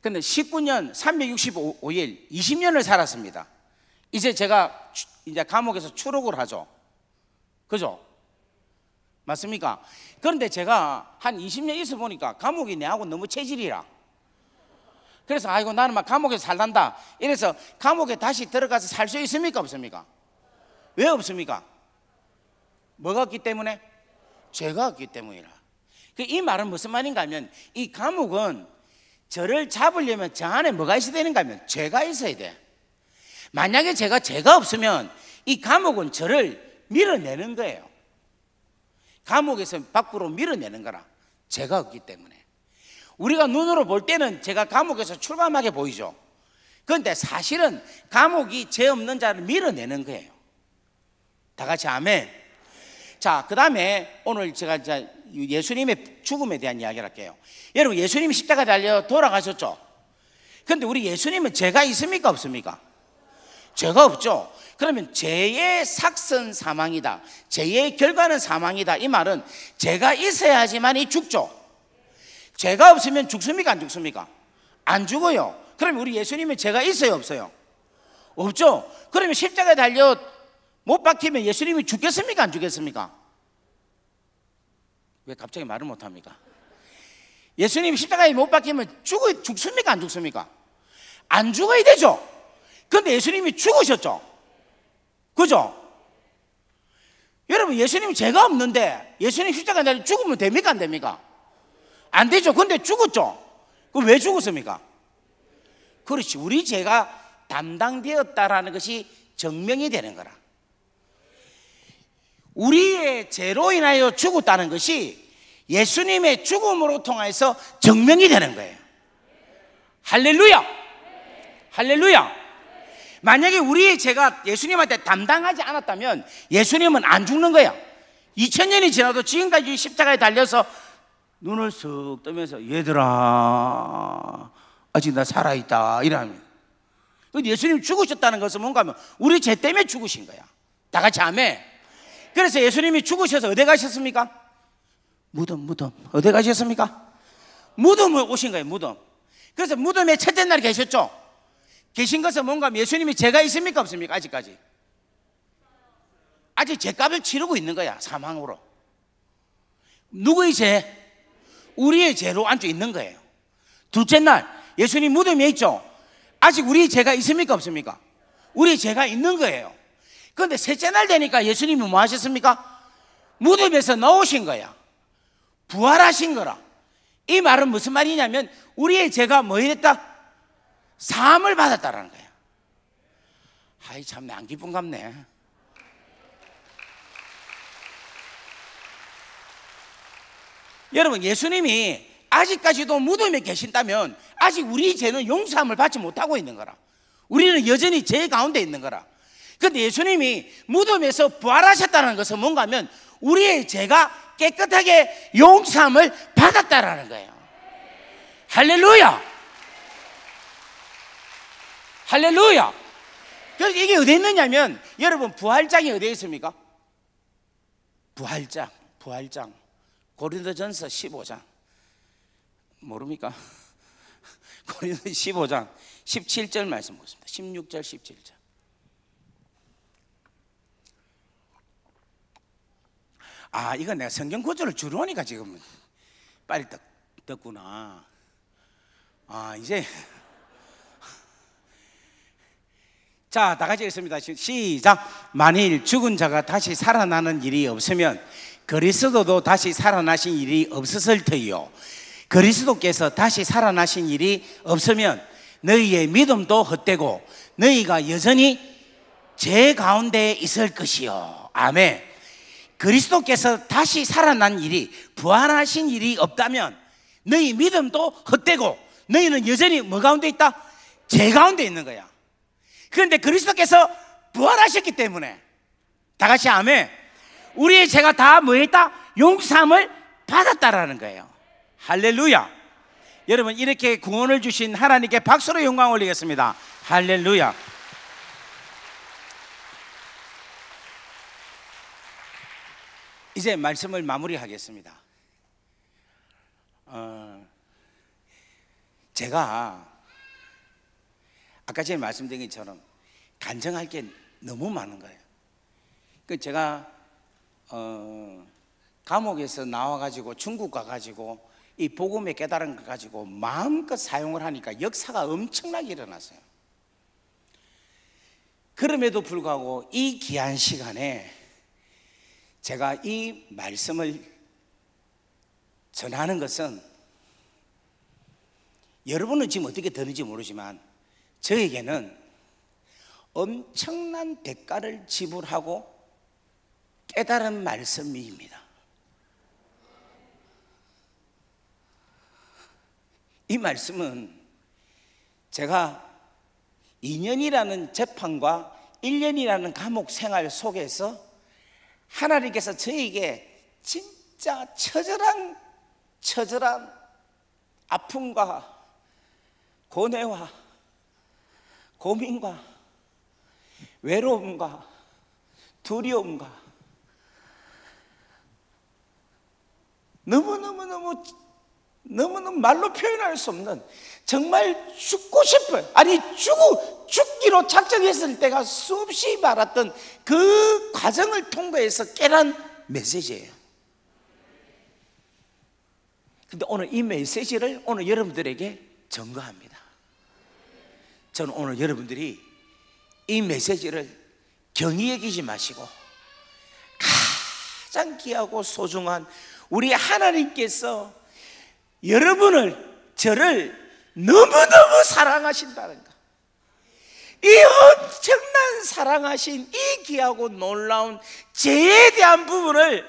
근데 19년 365일 20년을 살았습니다. 이제 제가 이제 감옥에서 추록을 하죠. 그죠? 맞습니까? 그런데 제가 한 20년 있어 보니까 감옥이 내하고 너무 체질이라. 그래서 아이고 나는 막 감옥에서 살란다. 이래서 감옥에 다시 들어가서 살 수 있습니까, 없습니까? 왜 없습니까? 뭐가 없기 때문에? 죄가 없기 때문이라. 이 말은 무슨 말인가 하면 이 감옥은 저를 잡으려면 저 안에 뭐가 있어야 되는가 하면 죄가 있어야 돼. 만약에 죄가 없으면 이 감옥은 저를 밀어내는 거예요. 감옥에서 밖으로 밀어내는 거라. 죄가 없기 때문에. 우리가 눈으로 볼 때는 제가 감옥에서 출감하게 보이죠. 그런데 사실은 감옥이 죄 없는 자를 밀어내는 거예요. 다 같이 아멘. 자, 그 다음에 오늘 제가 이제 예수님의 죽음에 대한 이야기를 할게요. 여러분, 예수님이 십자가에 달려 돌아가셨죠? 그런데 우리 예수님은 죄가 있습니까, 없습니까? 죄가 없죠. 그러면 죄의 삭선 사망이다, 죄의 결과는 사망이다. 이 말은 죄가 있어야지만이 죽죠. 죄가 없으면 죽습니까, 안 죽습니까? 안 죽어요. 그러면 우리 예수님은 죄가 있어요, 없어요? 없죠. 그러면 십자가에 달려 못 박히면 예수님이 죽겠습니까, 안 죽겠습니까? 왜 갑자기 말을 못합니까? 예수님이 십자가에 못 박히면 죽습니까, 안 죽습니까? 안 죽어야 되죠. 그런데 예수님이 죽으셨죠. 그죠? 여러분, 예수님이 죄가 없는데 예수님 십자가에 달려 죽으면 됩니까, 안 됩니까? 안 되죠. 근데 죽었죠. 그럼 왜 죽었습니까? 그렇지, 우리 죄가 담당되었다라는 것이 증명이 되는 거라. 우리의 죄로 인하여 죽었다는 것이 예수님의 죽음으로 통해서 증명이 되는 거예요. 할렐루야! 할렐루야! 만약에 우리의 죄가 예수님한테 담당하지 않았다면 예수님은 안 죽는 거야. 2000년이 지나도 지금까지 십자가에 달려서 눈을 쓱 뜨면서 얘들아 아직 나 살아있다 이러면, 예수님이 죽으셨다는 것은 뭔가 하면 우리 죄 때문에 죽으신 거야. 다 같이 아멘. 그래서 예수님이 죽으셔서 어디 가셨습니까? 무덤. 어디 가셨습니까? 무덤을 오신 거예요. 무덤. 그래서 무덤에 첫째 날 계셨죠. 계신 것은 뭔가 하면 예수님이 죄가 있습니까, 없습니까? 아직까지 아직 죄값을 치르고 있는 거야. 사망으로. 누구의 죄? 우리의 죄로 앉아 있는 거예요. 둘째 날 예수님 무덤에 있죠. 아직 우리의 죄가 있습니까, 없습니까? 우리의 죄가 있는 거예요. 그런데 셋째 날 되니까 예수님이 뭐 하셨습니까? 무덤에서 나오신 거야. 부활하신 거라. 이 말은 무슨 말이냐면 우리의 죄가 뭐 했다? 사함을 받았다라는 거야. 아이 참내 안 기쁜갑네. 여러분, 예수님이 아직까지도 무덤에 계신다면 아직 우리 죄는 용서함을 받지 못하고 있는 거라. 우리는 여전히 죄 가운데 있는 거라. 그런데 예수님이 무덤에서 부활하셨다는 것은 뭔가 하면 우리의 죄가 깨끗하게 용서함을 받았다라는 거예요. 할렐루야! 할렐루야! 그래서 이게 어디 있느냐면, 여러분, 부활장이 어디에 있습니까? 부활장. 고린도전서 15장 모릅니까? 고린도 15장 17절 말씀 보겠습니다. 16절 17절. 아, 이거 내가 성경 구절을 주로하니까 지금 빨리 떴구나. 아, 이제 자, 다 같이 읽습니다. 시작. 만일 죽은 자가 다시 살아나는 일이 없으면 그리스도도 다시 살아나신 일이 없었을 터이요, 그리스도께서 다시 살아나신 일이 없으면 너희의 믿음도 헛되고 너희가 여전히 죄 가운데 있을 것이요. 아멘. 그리스도께서 다시 살아난 일이, 부활하신 일이 없다면 너희 믿음도 헛되고 너희는 여전히 뭐 가운데 있다? 죄 가운데 있는 거야. 그런데 그리스도께서 부활하셨기 때문에, 다 같이 아멘, 우리의 죄가 다 뭐에 있다? 용서함을 받았다라는 거예요. 할렐루야. 여러분, 이렇게 구원을 주신 하나님께 박수로 영광 올리겠습니다. 할렐루야. 이제 말씀을 마무리하겠습니다. 제가 아까 전에 말씀드린 것처럼 간증할 게 너무 많은 거예요. 제가 감옥에서 나와가지고 중국 가가지고 이 복음의 깨달은 걸 가지고 마음껏 사용을 하니까 역사가 엄청나게 일어났어요. 그럼에도 불구하고 이 귀한 시간에 제가 이 말씀을 전하는 것은, 여러분은 지금 어떻게 들을지 모르지만 저에게는 엄청난 대가를 지불하고 깨달은 말씀입니다. 이 말씀은 제가 2년이라는 재판과 1년이라는 감옥 생활 속에서 하나님께서 저에게 진짜 처절한 아픔과 고뇌와 고민과 외로움과 두려움과 너무너무 말로 표현할 수 없는, 정말 죽고 싶어요. 아니 죽기로 작정했을 때가 수없이 많았던 그 과정을 통과해서 깨달은 메시지예요. 근데 오늘 이 메시지를 오늘 여러분들에게 전가합니다. 저는 오늘 여러분들이 이 메시지를 경히 여기지 마시고 가장 귀하고 소중한 우리 하나님께서 저를 너무너무 사랑하신다는 것, 이 엄청난 사랑하신 이 귀하고 놀라운 죄에 대한 부분을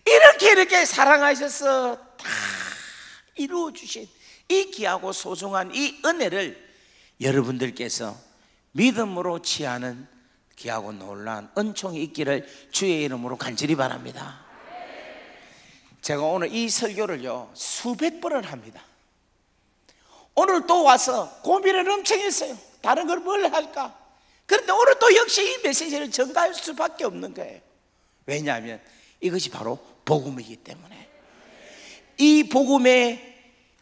이렇게 사랑하셔서 다 이루어 주신 이 귀하고 소중한 이 은혜를 여러분들께서 믿음으로 취하는 귀하고 놀라운 은총이 있기를 주의 이름으로 간절히 바랍니다. 제가 오늘 이 설교를요 수백 번을 합니다. 오늘 또 와서 고민을 엄청 했어요. 다른 걸 뭘 할까? 그런데 오늘 또 역시 이 메시지를 전가할 수밖에 없는 거예요. 왜냐하면 이것이 바로 복음이기 때문에, 이 복음의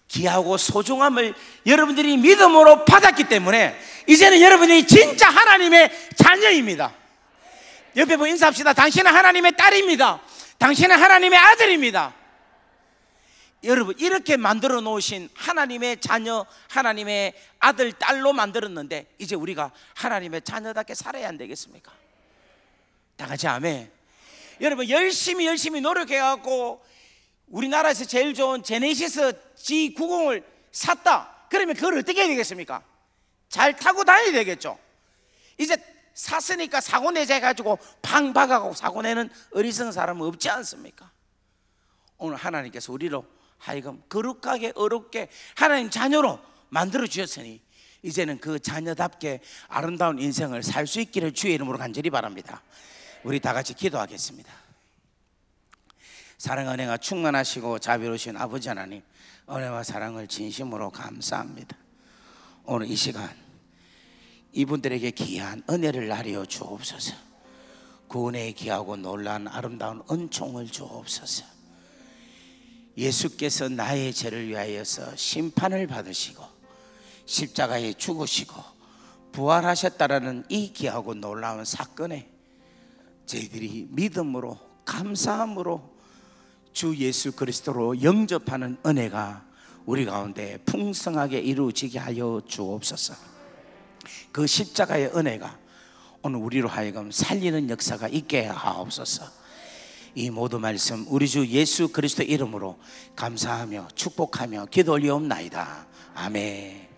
귀하고 소중함을 여러분들이 믿음으로 받았기 때문에 이제는 여러분이 진짜 하나님의 자녀입니다. 옆에 보고 인사합시다. 당신은 하나님의 딸입니다. 당신은 하나님의 아들입니다. 여러분, 이렇게 만들어 놓으신 하나님의 자녀, 하나님의 아들, 딸로 만들었는데 이제 우리가 하나님의 자녀답게 살아야 안 되겠습니까? 다 같이 아멘. 여러분, 열심히 노력해갖고 우리나라에서 제일 좋은 제네시스 G90을 샀다. 그러면 그걸 어떻게 해야 되겠습니까? 잘 타고 다녀야 되겠죠. 이제 샀으니까 사고 내자 해가지고 팡 박아가고 사고 내는 어리석은 사람은 없지 않습니까? 오늘 하나님께서 우리로 하여금 거룩하게 어렵게 하나님 자녀로 만들어 주셨으니 이제는 그 자녀답게 아름다운 인생을 살 수 있기를 주의 이름으로 간절히 바랍니다. 우리 다 같이 기도하겠습니다. 사랑 은혜가 충만하시고 자비로우신 아버지 하나님, 은혜와 사랑을 진심으로 감사합니다. 오늘 이 시간 이분들에게 귀한 은혜를 나려 주옵소서. 구원에 귀하고 놀라운 아름다운 은총을 주옵소서. 예수께서 나의 죄를 위하여서 심판을 받으시고 십자가에 죽으시고 부활하셨다라는 이 귀하고 놀라운 사건에 저희들이 믿음으로 감사함으로 주 예수 그리스도로 영접하는 은혜가 우리 가운데 풍성하게 이루어지게 하여 주옵소서. 그 십자가의 은혜가 오늘 우리로 하여금 살리는 역사가 있게 하옵소서. 이 모든 말씀 우리 주 예수 그리스도 이름으로 감사하며 축복하며 기도 올리옵나이다. 아멘.